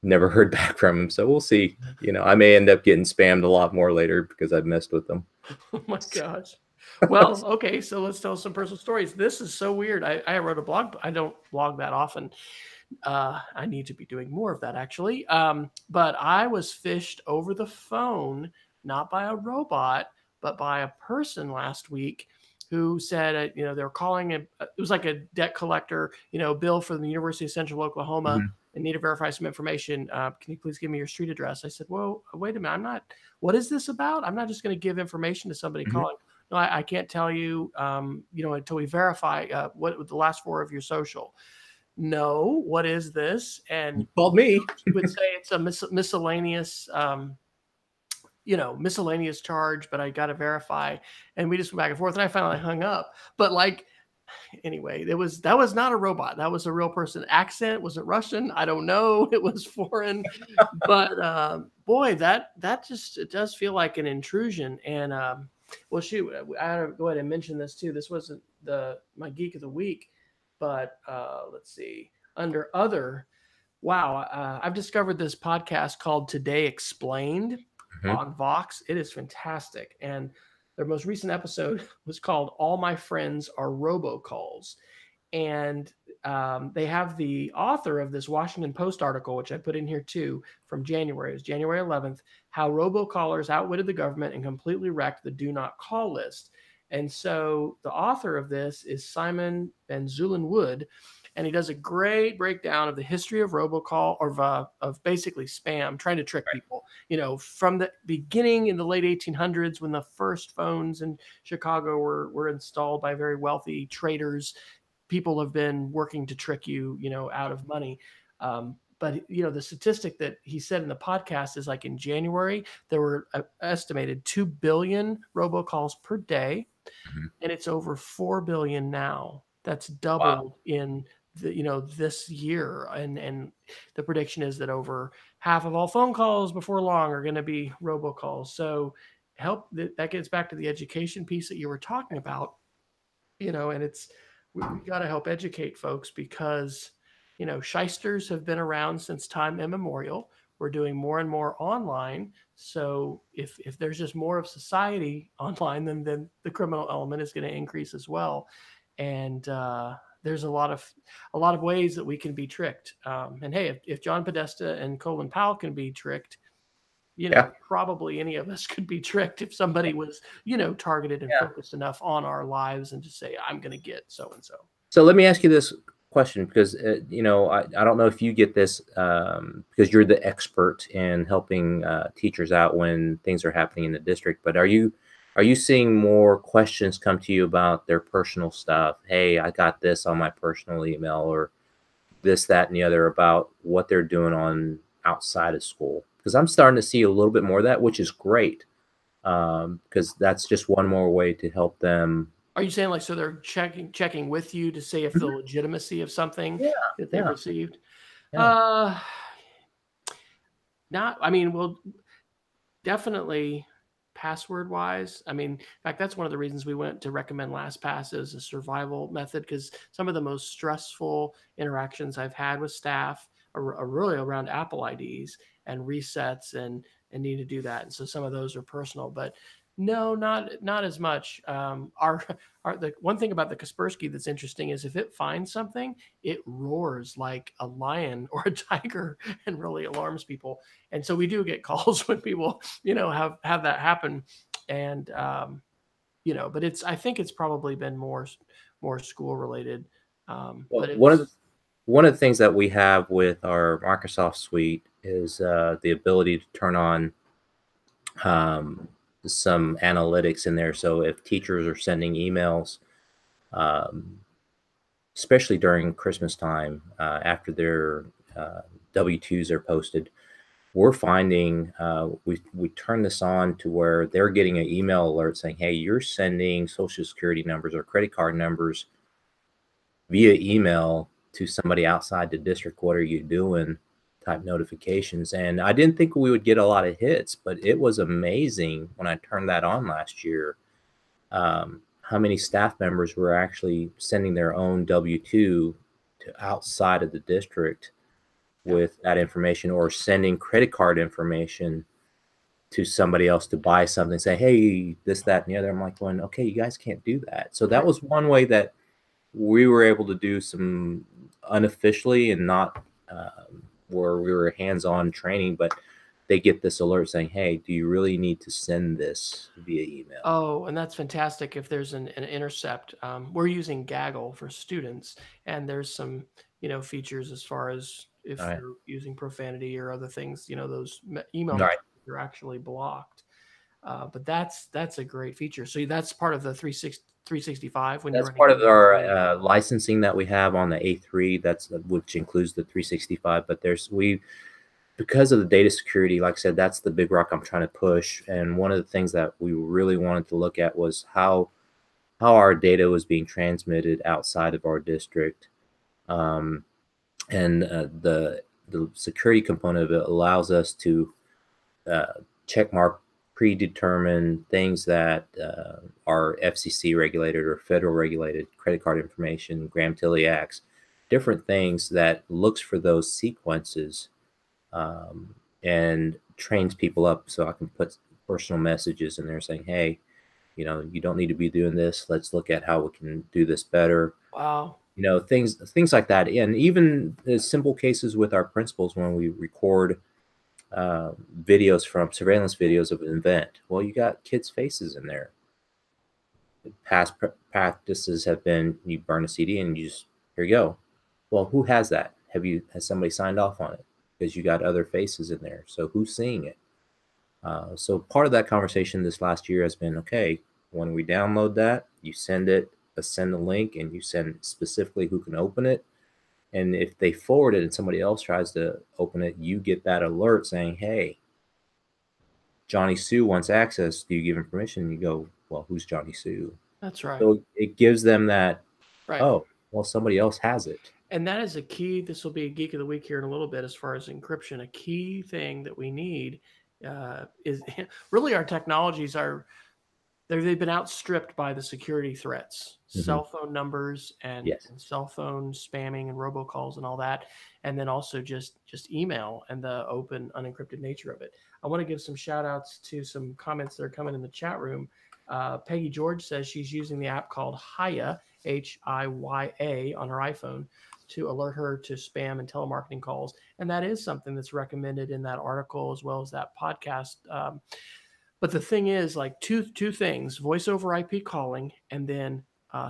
Never heard back from him. So we'll see. I may end up getting spammed a lot more later because I've messed with them.
Oh my gosh. Well, okay, so let's tell some personal stories. This is so weird. I wrote a blog. I don't blog that often. I need to be doing more of that, actually. But I was fished over the phone, not by a robot, but by a person last week who said, they were calling it was like a debt collector, bill for the University of Central Oklahoma,
Mhm.
and need to verify some information. Can you please give me your street address? I said, well, wait a minute. What is this about? I'm not just going to give information to somebody
Mhm.
calling. No, I can't tell you, until we verify what the last 4 of your social. No, what is this? And
You called me.
she would say it's a miscellaneous, miscellaneous charge, but I got to verify. And we just went back and forth, and I finally hung up. But like, anyway, that was not a robot. That was a real person. Accent, was it Russian? I don't know. It was foreign, but boy, that just, it does feel like an intrusion. And well, shoot, I had to go ahead and mention this too. This wasn't my geek of the week, but let's see. Under other, wow, I've discovered this podcast called Today Explained
Mhm.
on Vox. It is fantastic, and their most recent episode was called "All My Friends Are Robocalls," and they have the author of this Washington Post article, which I put in here too, from January. It was January 11th. How robocallers outwitted the government and completely wrecked the do not call list. And so the author of this is Simon Van Zulen Wood, and he does a great breakdown of the history of robocall, or of basically spam, trying to trick people. From the beginning in the late 1800s, when the first phones in Chicago were installed by very wealthy traders, people have been working to trick you, out of money. But the statistic that he said in the podcast is like in January, there were estimated 2 billion robocalls per day,
Mhm.
and it's over 4 billion now. That's
Wow.
doubled in this year, and the prediction is that over half of all phone calls before long are going to be robocalls. So that gets back to the education piece that you were talking about, and we got to help educate folks, because shysters have been around since time immemorial. We're doing more and more online, so if there's just more of society online, then the criminal element is going to increase as well. And there's a lot of ways that we can be tricked. And hey, if John Podesta and Colin Powell can be tricked,
Yeah.
probably any of us could be tricked if somebody was, targeted and
Yeah.
focused enough on our lives and just say, I'm going to get so and so.
So let me ask you this. question, because I don't know if you get this, because you're the expert in helping teachers out when things are happening in the district. But are you seeing more questions come to you about their personal stuff? Hey, I got this on my personal email, or this, that, and the other, about what they're doing on outside of school? Because I'm starting to see a little bit more of that, which is great, because that's just one more way to help them.
Are you saying like so they're checking with you to see if the
Mhm.
legitimacy of something
Yeah,
that they've
yeah,
received?
yeah.
Uh, not. I mean, well, definitely password wise. I mean, in fact, that's one of the reasons we went to recommend LastPass as a survival method, because some of the most stressful interactions I've had with staff are really around Apple IDs and resets and need to do that. And so some of those are personal, but no, not as much. Our the one thing about the Kaspersky that's interesting is if it finds something, it roars like a lion or a tiger and really alarms people. And so we do get calls when people have that happen. And but I think it's probably been more school related.
Well,
But
one of the
it's
one of the things that we have with our Microsoft suite is the ability to turn on um, some analytics in there. So if teachers are sending emails, um, especially during Christmas time, after their W-2s are posted, we're finding we turn this on to where they're getting an email alert saying, "Hey, you're sending Social Security numbers or credit card numbers via email to somebody outside the district. What are you doing?" Type notifications. And I didn't think we would get a lot of hits, but it was amazing when I turned that on last year. How many staff members were actually sending their own W-2 to outside of the district
yeah,
with that information, or sending credit card information to somebody else to buy something, say, hey, this, that, and the other. I'm like, going, okay, you guys can't do that. So that
right.
was one way that we were able to do some unofficially, and not where we were hands-on training, but they get this alert saying, hey, do you really need to send this via email?
Oh, and that's fantastic if there's an intercept. We're using Gaggle for students, and there's some, features as far as
All
if
right.
they're using profanity or other things, those email
All right.
messages are actually blocked. But that's a great feature. So that's part of the 365 when you're
That's
running
part of
email
our
through.
licensing that we have on the A3. That's which includes the 365. But because of the data security, like I said, that's the big rock I'm trying to push. And one of the things that we really wanted to look at was how our data was being transmitted outside of our district. Um, and the security component of it allows us to uh, check mark predetermined things that are FCC regulated or federal regulated, credit card information, Graham-Tilly Acts, different things that looks for those sequences, um, and trains people up. So I can put personal messages in there saying, hey, you don't need to be doing this. Let's look at how we can do this better.
Wow.
Things like that. And even the simple cases with our principals, when we record videos from surveillance videos of an event. Well, you got kids' faces in there. Past practices have been you burn a CD and you just, here you go. Well, who has that? Has somebody signed off on it? Because you got other faces in there. So who's seeing it? So part of that conversation this last year has been, okay, when we download that, you send a link, and you send specifically who can open it. And if they forward it and somebody else tries to open it, you get that alert saying, hey, Johnny Sue wants access. Do you give him permission? And you go, well, who's Johnny Sue?
That's right.
So it gives them that,
Right.
oh, well, somebody else has it.
And that is a key. This will be a geek of the week here in a little bit as far as encryption. A key thing that we need is really our technologies are they've been outstripped by the security threats,
Mm-hmm.
cell phone numbers
Yes.
and cell phone spamming and robocalls and all that, and then also just email and the open unencrypted nature of it. I want to give some shout outs to some comments that are coming in the chat room. Peggy George says she's using the app called Hiya, HIYA, on her iPhone to alert her to spam and telemarketing calls, and that is something that's recommended in that article as well as that podcast. But the thing is, like two things: voice over IP calling and then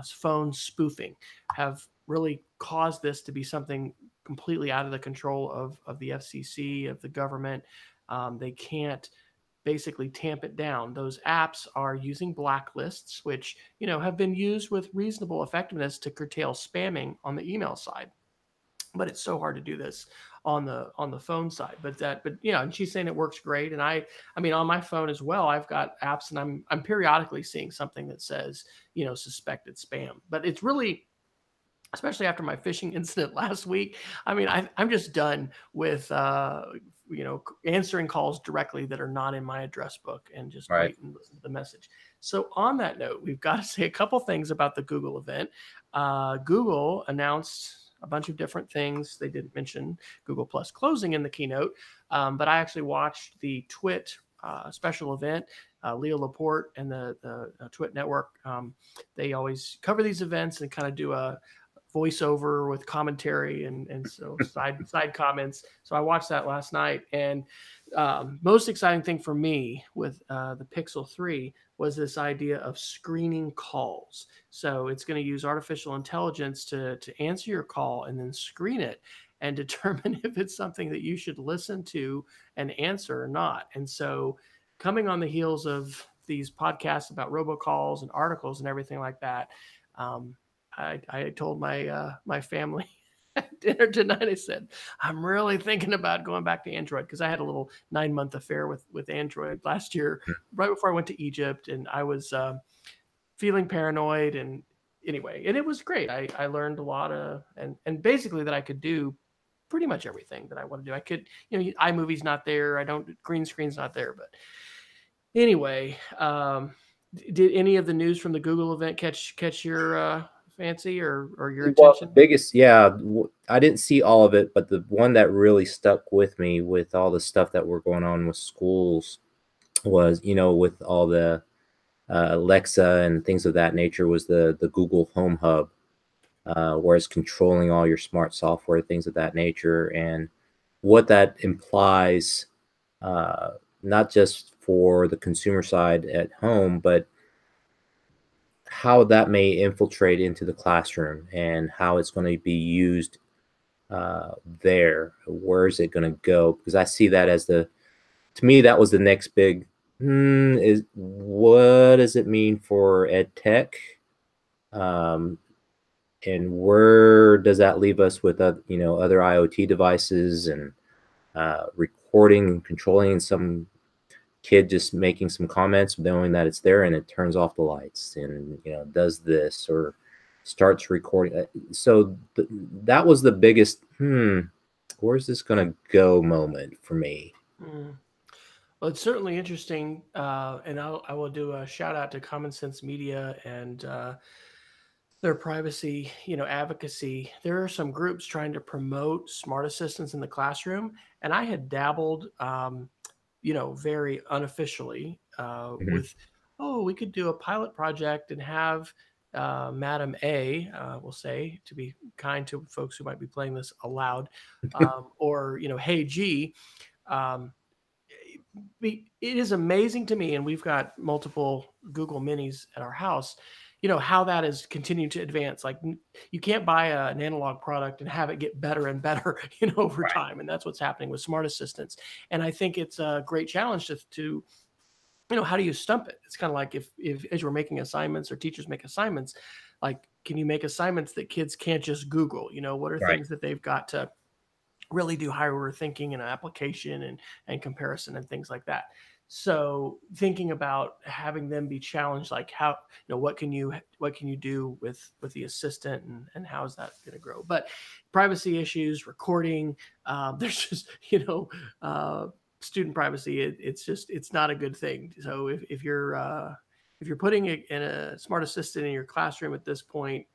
phone spoofing have really caused this to be something completely out of the control of the FCC, of the government. They can't basically tamp it down. Those apps are using blacklists, which have been used with reasonable effectiveness to curtail spamming on the email side. But it's so hard to do this on the phone side. But and she's saying it works great. And I mean, on my phone as well, I've got apps, and I'm periodically seeing something that says suspected spam. But it's really, especially after my phishing incident last week. I mean, I'm just done with answering calls directly that are not in my address book, and just
Right.
wait and listen to the message. So on that note, we've got to say a couple things about the Google event. Google announced a bunch of different things. They didn't mention Google Plus closing in the keynote, but I actually watched the Twit special event. Leo Laporte and the Twit network, they always cover these events and kind of do a voiceover with commentary and so side comments. So I watched that last night, and most exciting thing for me with the Pixel 3 was this idea of screening calls. So it's going to use artificial intelligence to answer your call and then screen it and determine if it's something that you should listen to and answer or not. And so, coming on the heels of these podcasts about robocalls and articles and everything like that, I told my family at dinner tonight. I said, I'm really thinking about going back to Android, because I had a little 9-month affair with Android last year, right before I went to Egypt, and I was feeling paranoid. And anyway, and it was great. I learned a lot and basically that I could do pretty much everything that I want to do. I could, iMovie's not there. Green screen's not there, but anyway, did any of the news from the Google event catch your fancy or your
Well, the
attention?
biggest, I didn't see all of it, but the one that really stuck with me with all the stuff that were going on with schools was, with all the Alexa and things of that nature, was the Google Home Hub, where it's controlling all your smart software, things of that nature, and what that implies, not just for the consumer side at home, but how that may infiltrate into the classroom and how it's going to be used there. Where is it going to go? Because I see that as to me, that was the next big, is what does it mean for EdTech? And where does that leave us with other IoT devices and recording and controlling some kid just making some comments knowing that it's there, and it turns off the lights and does this or starts recording. So that was the biggest where's this gonna go moment for me.
Well, it's certainly interesting, and I will do a shout out to Common Sense Media and their privacy, advocacy. There are some groups trying to promote smart assistants in the classroom, and I had dabbled, very unofficially
Mhm.
with, oh, we could do a pilot project and have Madam A, we'll say, to be kind to folks who might be playing this aloud, or Hey G. Um, it is amazing to me, and we've got multiple Google Minis at our house. How that is continuing to advance. Like, you can't buy an analog product and have it get better and better, over
Right.
time. And that's what's happening with smart assistants. And I think it's a great challenge to how do you stump it? It's kind of like if as we're making assignments or teachers make assignments, like, can you make assignments that kids can't just Google? What are
Right.
things that they've got to really do higher order thinking and application and comparison and things like that. So thinking about having them be challenged, like, how, what can you do with the assistant, and how is that going to grow? But privacy issues, recording, there's just student privacy. It's not a good thing. So if you're putting it in a smart assistant in your classroom at this point,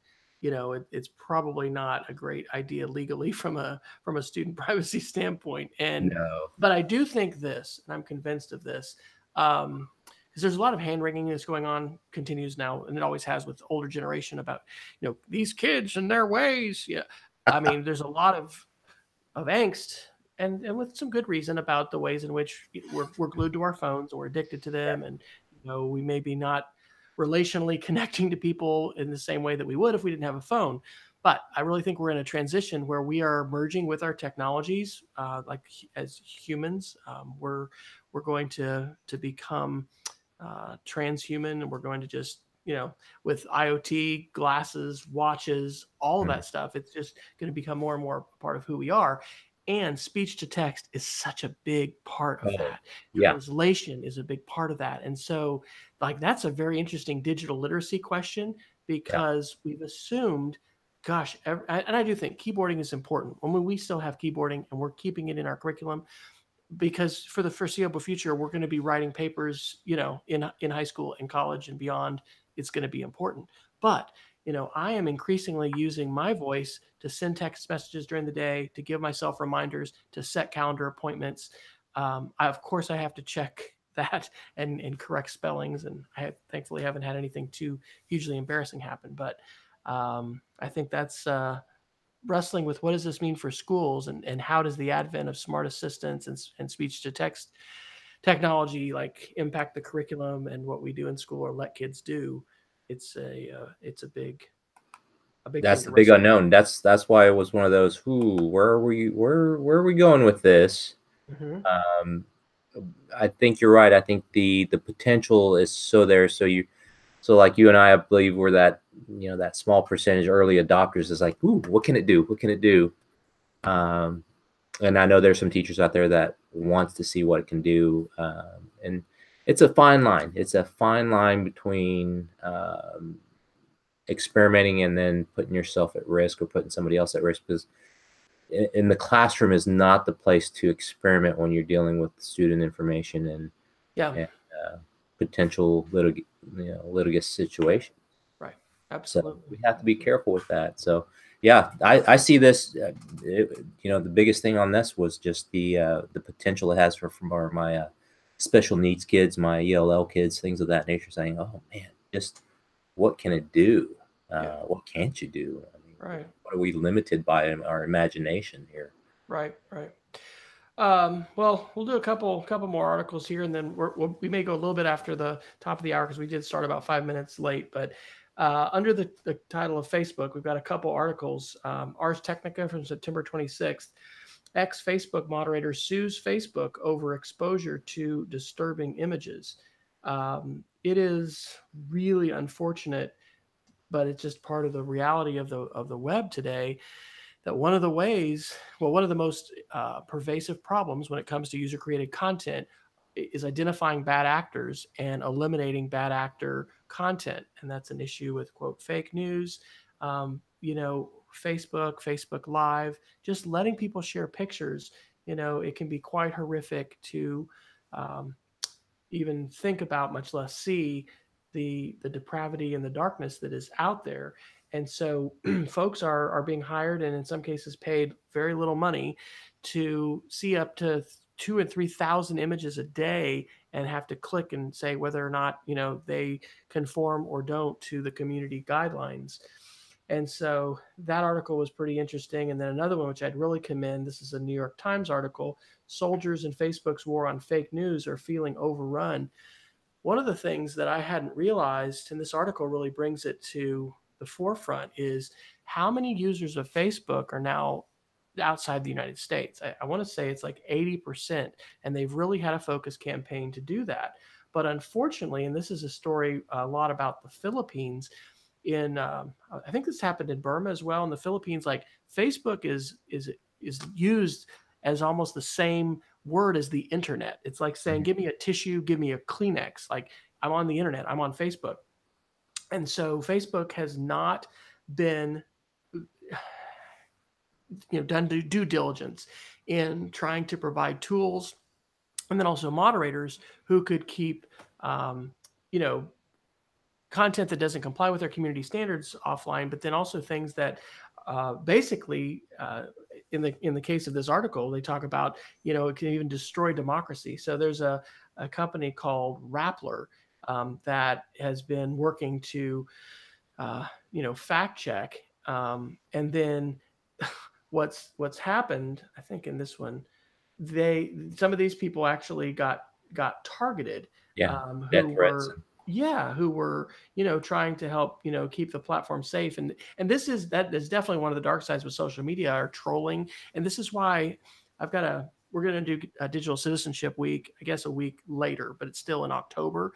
it's probably not a great idea legally from a student privacy standpoint.
No.
But I do think this, and I'm convinced of this, because there's a lot of hand wringing that's going on, continues now, and it always has with older generation about these kids and their ways. Yeah, I mean, there's a lot of angst, and with some good reason, about the ways in which we're glued to our phones and we're addicted to them, and we may be not relationally connecting to people in the same way that we would if we didn't have a phone. But I really think we're in a transition where we are merging with our technologies, like as humans. We're going to become transhuman, and we're going to just, with IoT, glasses, watches, all of
Mhm.
that stuff, it's just going to become more and more a part of who we are. And speech to text is such a big part of
Oh,
that.
yeah,
Translation is a big part of that. And so, like, that's a very interesting digital literacy question,
yeah,
because we've assumed, gosh, and I do think keyboarding is important. When we still have keyboarding and we're keeping it in our curriculum, because for the foreseeable future, we're going to be writing papers, in high school and college and beyond. It's going to be important. But, I am increasingly using my voice to send text messages during the day, to give myself reminders, to set calendar appointments. Of course, I have to check that and correct spellings. And thankfully haven't had anything too hugely embarrassing happen. But I think that's wrestling with what does this mean for schools, and how does the advent of smart assistants and speech to text technology like impact the curriculum and what we do in school or let kids do. It's a big thing
that's
to
the big
wrestle
unknown. That's why it was one of those. Who, where are we going with this?
with. Hmm.
Um, I think you're right. I think the potential is so there. So like you and I believe we're that, that small percentage early adopters is like, ooh, what can it do? What can it do? Um, and I know there's some teachers out there that wants to see what it can do. And it's a fine line. It's a fine line between experimenting and then putting yourself at risk or putting somebody else at risk, because in the classroom is not the place to experiment when you're dealing with student information
Yeah.
and potential litigious situation.
Right.
So
Absolutely.
we have to be
Absolutely.
careful with that. So yeah, I see this. The biggest thing on this was just the potential it has from my special needs kids, my ELL kids, things of that nature. Saying, oh man, just what can it do?
Yeah.
What can't you do? I mean,
Right.
what are we limited by in our imagination here?
Right. Right. Well, we'll do a couple more articles here, and then we may go a little bit after the top of the hour because we did start about 5 minutes late. But under the title of Facebook, we've got a couple articles. Ars Technica from September 26th. Ex Facebook moderator sues Facebook over exposure to disturbing images. It is really unfortunate, but it's just part of the reality of the web today, that one of the most pervasive problems when it comes to user created content is identifying bad actors and eliminating bad actor content. And that's an issue with, quote, fake news, Facebook Live, just letting people share pictures. It can be quite horrific to um, even think about, much less see the depravity and the darkness that is out there. And so folks are being hired, and in some cases paid very little money, to see up to 2 and 3 thousand images a day, and have to click and say whether or not they conform or don't to the community guidelines. And so that article was pretty interesting. And then another one which I'd really commend, this is a New York Times article: soldiers in Facebook's war on fake news are feeling overrun. One of the things that I hadn't realized, and this article really brings it to the forefront, is how many users of Facebook are now outside the United States. I want to say it's like 80%, and they've really had a focus campaign to do that. But unfortunately, and this is a story a lot about the Philippines, I think this happened in Burma as well. In the Philippines, like, Facebook is used as almost the same word as the internet. It's like saying,
Mhm.
give me a tissue, give me a Kleenex. Like, I'm on the internet, I'm on Facebook. And so Facebook has not been done due diligence in trying to provide tools, and then also moderators who could keep um, you know content that doesn't comply with their community standards offline, but then also things that basically, in the case of this article, they talk about, it can even destroy democracy. So there's a company called Rappler that has been working to fact check, and then what's happened, I think in this one, some of these people actually got targeted,
Yeah,
who
death threats.
were, yeah, who were, trying to help, keep the platform safe. And that is definitely one of the dark sides with social media, are trolling. And this is why we're going to do a digital citizenship week, I guess a week later, but it's still in October.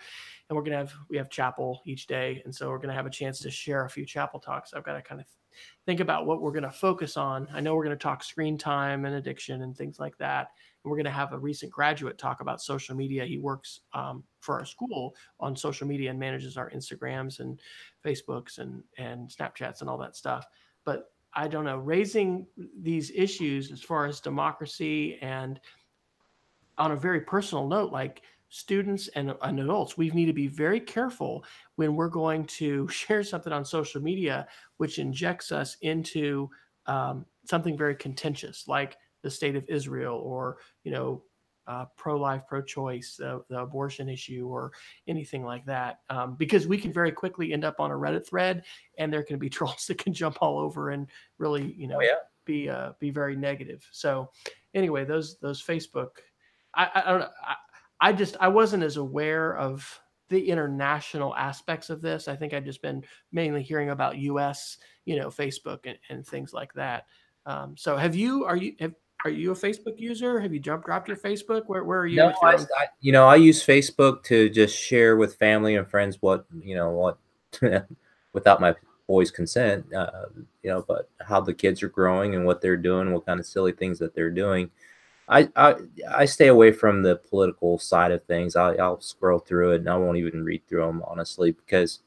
And we have chapel each day. And so we're going to have a chance to share a few chapel talks. I've got to kind of think about what we're going to focus on. I know we're going to talk screen time and addiction and things like that. And we're going to have a recent graduate talk about social media. He works for our school on social media and manages our Instagrams and Facebooks and Snapchats and all that stuff. But I don't know, raising these issues as far as democracy and on a very personal note, like students and adults, we need to be very careful when we're going to share something on social media, which injects us into something very contentious, like the state of Israel, or pro-life, pro-choice, the abortion issue, or anything like that, because we can very quickly end up on a Reddit thread, and there can be trolls that can jump all over and really,
Oh yeah.
be very negative. So, anyway, those Facebook, I don't know. I wasn't as aware of the international aspects of this. I think I'd just been mainly hearing about U.S. Facebook and things like that. So are you a Facebook user? Have you dropped your Facebook? Where are you
No,
with your own?
I use Facebook to just share with family and friends what without my boys' consent, but how the kids are growing and what they're doing, what kind of silly things that they're doing. I I, I stay away from the political side of things. I'll scroll through it and I won't even read through them honestly because,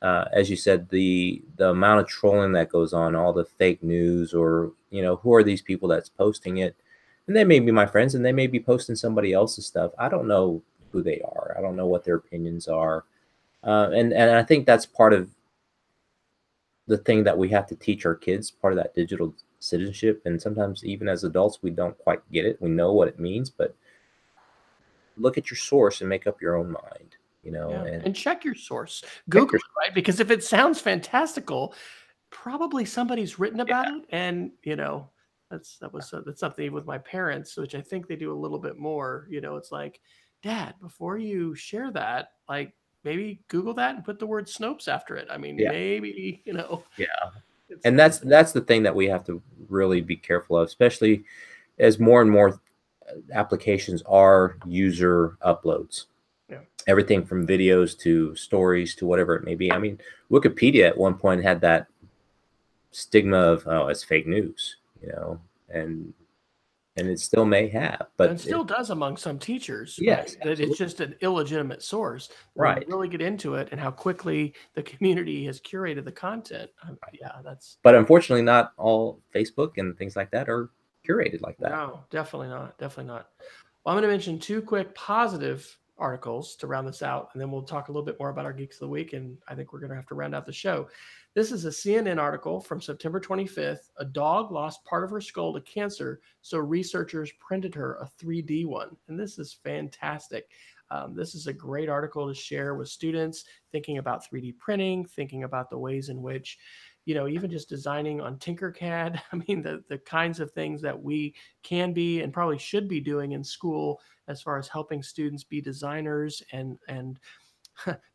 as you said, the amount of trolling that goes on, all the fake news, or who are these people that's posting it, and they may be my friends and they may be posting somebody else's stuff. I don't know who they are. I don't know what their opinions are, and I think that's part of the thing that we have to teach our kids, part of that digital citizenship. And sometimes even as adults, we don't quite get it. We know what it means, but look at your source and make up your own mind,
Yeah,
and
and check your source.
check
Google
your,
it, right? Because if it sounds fantastical, probably somebody's written about
yeah,
it. And that's something with my parents, which I think they do a little bit more. It's like, Dad, before you share that, like, maybe Google that and put the word Snopes after it. I mean,
yeah,
maybe,
yeah.
it's
And
it's
that's the thing that we have to really be careful of, especially as more and more applications are user uploads.
yeah.
Everything from videos to stories to whatever it may be. I mean, Wikipedia at one point had that stigma of, oh, it's fake news, and it still may have,
And
but
still does among some teachers,
yes,
right? That it's
absolutely,
just an illegitimate source. When you
right.
really get into it and how quickly the community has curated the content, yeah, that's
But unfortunately, not all Facebook and things like that are curated like that.
no, definitely not, definitely not. Well, I'm going to mention two quick positive articles to round this out, and then we'll talk a little bit more about our Geeks of the Week, and I think we're going to have to round out the show. This is a CNN article from September 25th. A dog lost part of her skull to cancer, so researchers printed her a 3D one. And this is fantastic. This is a great article to share with students thinking about 3D printing, thinking about the ways in which, even just designing on Tinkercad. I mean, the kinds of things that we can be and probably should be doing in school as far as helping students be designers and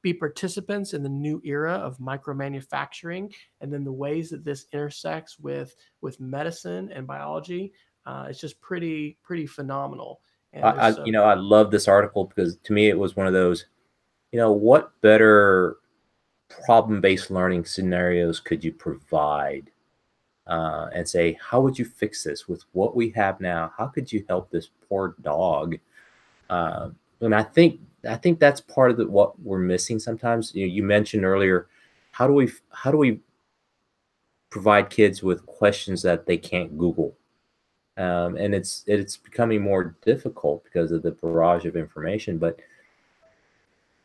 be participants in the new era of micromanufacturing, and then the ways that this intersects with medicine and biology. It's just pretty phenomenal. And there's some
I love this article because to me it was one of those, what better problem-based learning scenarios could you provide, and say, how would you fix this with what we have now? How could you help this poor dog? And I think that's part of what we're missing sometimes. You mentioned earlier, how do we provide kids with questions that they can't Google? And it's becoming more difficult because of the barrage of information. But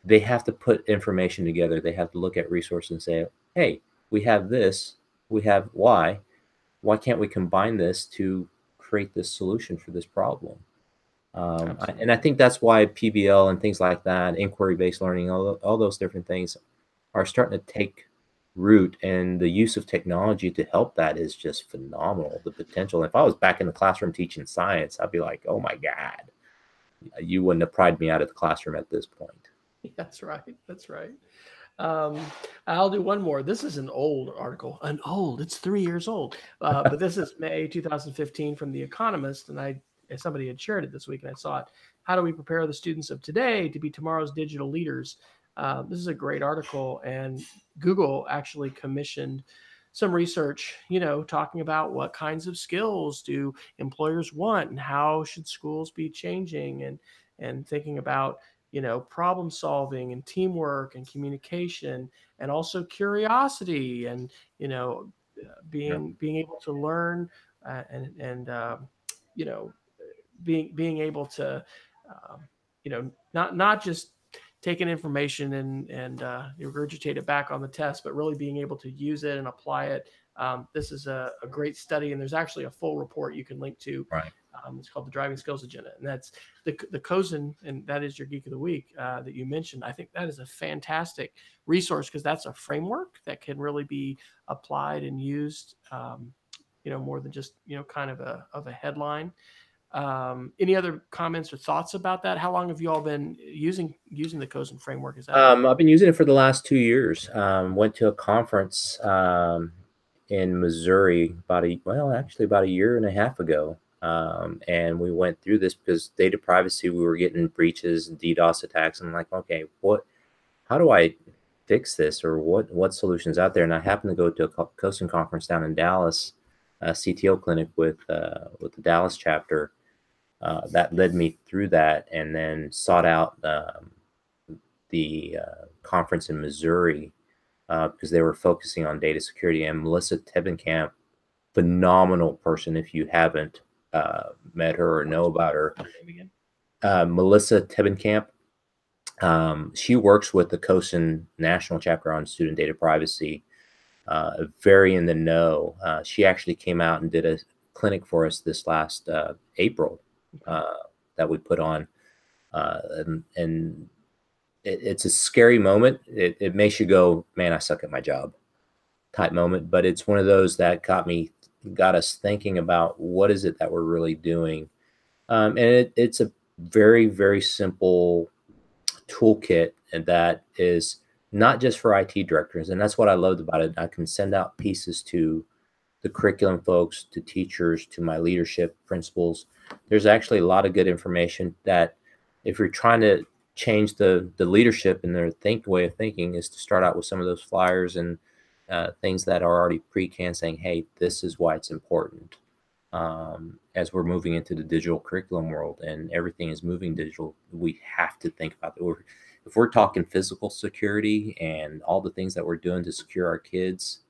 they have to put information together. They have to look at resources and say, hey, we have this, we have Y. Why can't we combine this to create this solution for this problem? And I
absolutely.
think that's why PBL and things like that, inquiry-based learning, all those different things are starting to take root, and the use of technology to help that is just phenomenal. The potential. If I was back in the classroom teaching science, I'd be like, oh my God, you wouldn't have pried me out of the classroom at this point.
That's right. That's right. Um, I'll do one more. This is an old article. It's 3 years old. But this is May 2015 from The Economist, and somebody had shared it this week, and I saw it. How do we prepare the students of today to be tomorrow's digital leaders? This is a great article, and Google actually commissioned some research, talking about what kinds of skills do employers want, and how should schools be changing, and thinking about problem solving and teamwork and communication, and also curiosity, and you know
Yeah.
being able to learn, and you know being able to not just taking information and regurgitate it back on the test, but really being able to use it and apply it. This is a great study, and there's actually a full report you can link to.
Right.
It's called the Driving Skills Agenda, and that's the Cozen, and that is your Geek of the Week that you mentioned. I think that is a fantastic resource, because that's a framework that can really be applied and used, more than just kind of a headline. Any other comments or thoughts about that? How long have you all been using the Cozen framework? Is that
I've been using it for the last 2 years. Went to a conference in Missouri actually about a year and a half ago. And we went through this because data privacy, we were getting breaches and DDoS attacks. I'm like, okay, how do I fix this, or what solutions out there? And I happened to go to a COSIN conference down in Dallas, a CTO clinic with the Dallas chapter. That led me through that, and then sought out the conference in Missouri because they were focusing on data security. And Melissa Tebenkamp, phenomenal person. If you haven't met her or know about her, Melissa Tebenkamp, she works with the COSIN national chapter on student data privacy. Very in the know. She actually came out and did a clinic for us this last April that we put on. And it's a scary moment. It makes you go, man, I suck at my job type moment. But it's one of those that got us thinking about what is it that we're really doing. And it's a very, very simple toolkit, and that is not just for IT directors. And that's what I loved about it. I can send out pieces to the curriculum folks, to teachers, to my leadership principals. There's actually a lot of good information that if you're trying to change the leadership and their way of thinking, is to start out with some of those flyers and things that are already pre-canned, saying, hey, this is why it's important. As we're moving into the digital curriculum world and everything is moving digital, we have to think about that. If we're talking physical security and all the things that we're doing to secure our kids,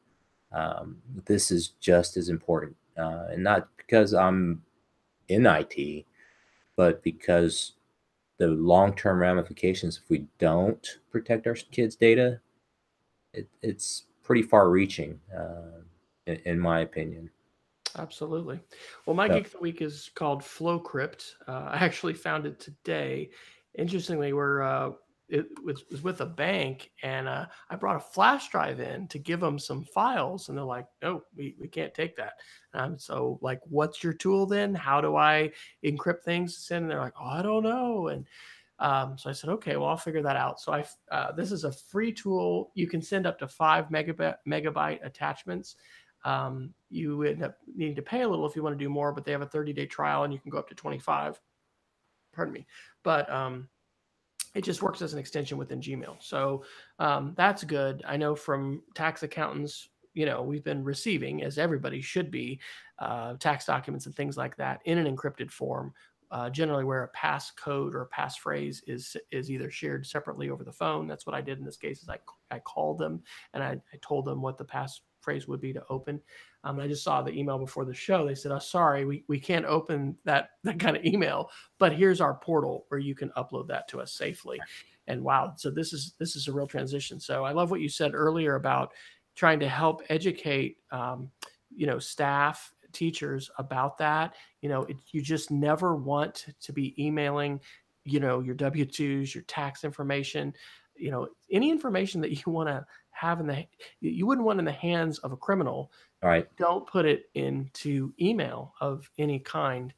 this is just as important. And not because I'm in IT, but because the long-term ramifications, if we don't protect our kids' data, it's pretty far-reaching, in my opinion.
Absolutely. Well, my
So,
Geek of the Week is called FlowCrypt. I actually found it today. Interestingly, it was with a bank, and I brought a flash drive in to give them some files, and they're like, "No, we can't take that." So, like, what's your tool then? How do I encrypt things to send? And they're like, "Oh, I don't know." And so I said, okay, well, I'll figure that out. So this is a free tool. You can send up to 5 megabyte attachments. You end up needing to pay a little if you want to do more, but they have a 30-day trial, and you can go up to 25. Pardon me. But it just works as an extension within Gmail. So that's good. I know from tax accountants, we've been receiving, as everybody should be, tax documents and things like that in an encrypted form. Generally, where a passcode or a passphrase is either shared separately over the phone. That's what I did in this case. Is I called them, and I told them what the passphrase would be to open. I just saw the email before the show. They said, "Oh, sorry, we can't open that kind of email, but here's our portal where you can upload that to us safely." And wow, so this is a real transition. So I love what you said earlier about trying to help educate, staff, teachers about that. You just never want to be emailing, your W-2s, your tax information, any information that you want to have you wouldn't want in the hands of a criminal.
all right.
Don't put it into email of any kind.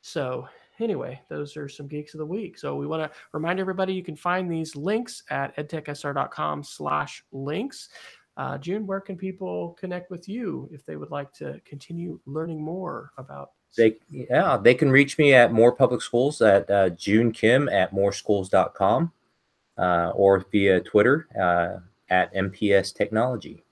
So anyway, those are some geeks of the week. So we want to remind everybody you can find these links at edtechsr.com/links. June, where can people connect with you if they would like to continue learning more about?
They can reach me at Moore Public Schools at June Kim at mooreschools.com or via Twitter at MPS Technology.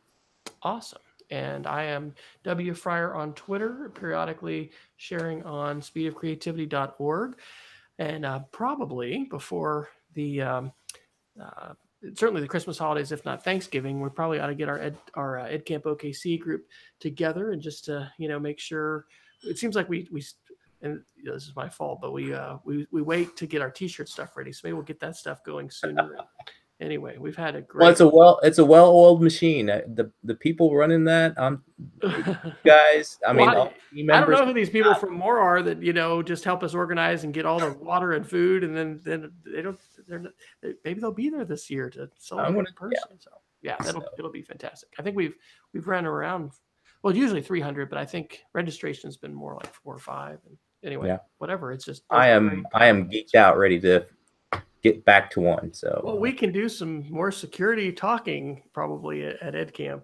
Awesome. And I am W. Fryer on Twitter, periodically sharing on speedofcreativity.org. And probably before the certainly the Christmas holidays, if not Thanksgiving, we probably ought to get our EdCamp OKC group together and just to make sure. It seems like we and this is my fault, but we wait to get our T-shirt stuff ready, so maybe we'll get that stuff going sooner. Anyway, we've had a great.
Well, it's a well-oiled machine. The people running that, guys. I mean, all team members.
I don't know who these people from Moore are that just help us organize and get all the water and food, and then they don't. Maybe they'll be there this year to celebrate in person. Yeah. So yeah, it'll be fantastic. I think we've run around. Well, usually 300, but I think registration's been more like 4 or 5. And anyway, whatever. It's just
I am geeked out, ready to get back to one. So
we can do some more security talking probably at EdCamp.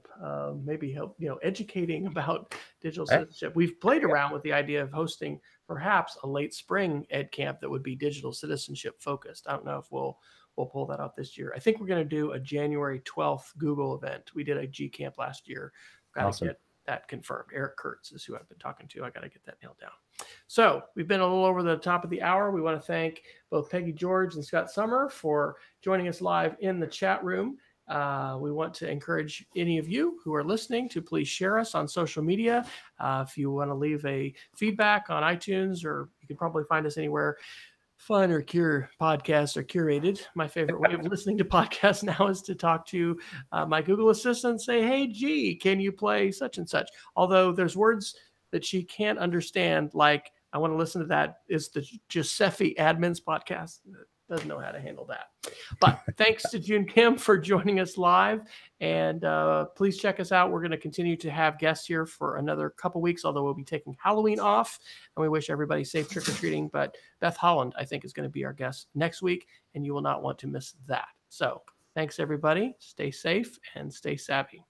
Maybe help educating about digital citizenship. We've played around with the idea of hosting perhaps a late spring EdCamp that would be digital citizenship focused. I don't know if we'll pull that out this year. I think we're going to do a January 12th Google event. We did a G Camp last year. Got to get that confirmed. Eric Kurtz is who I've been talking to. I got to get that nailed down. So we've been a little over the top of the hour. We want to thank both Peggy George and Scott Summer for joining us live in the chat room. We want to encourage any of you who are listening to please share us on social media. If you want to leave a feedback on iTunes, or you can probably find us anywhere fun or podcasts are curated. My favorite way of listening to podcasts now is to talk to my Google Assistant and say, hey, G, can you play such and such? Although there's words that she can't understand, like I want to listen to that is the Giuseppe Admins podcast. Doesn't know how to handle that. But thanks to June Kim for joining us live. And please check us out. We're going to continue to have guests here for another couple weeks, although we'll be taking Halloween off. And we wish everybody safe trick-or-treating. But Beth Holland, I think, is going to be our guest next week, and you will not want to miss that. So thanks, everybody. Stay safe and stay savvy.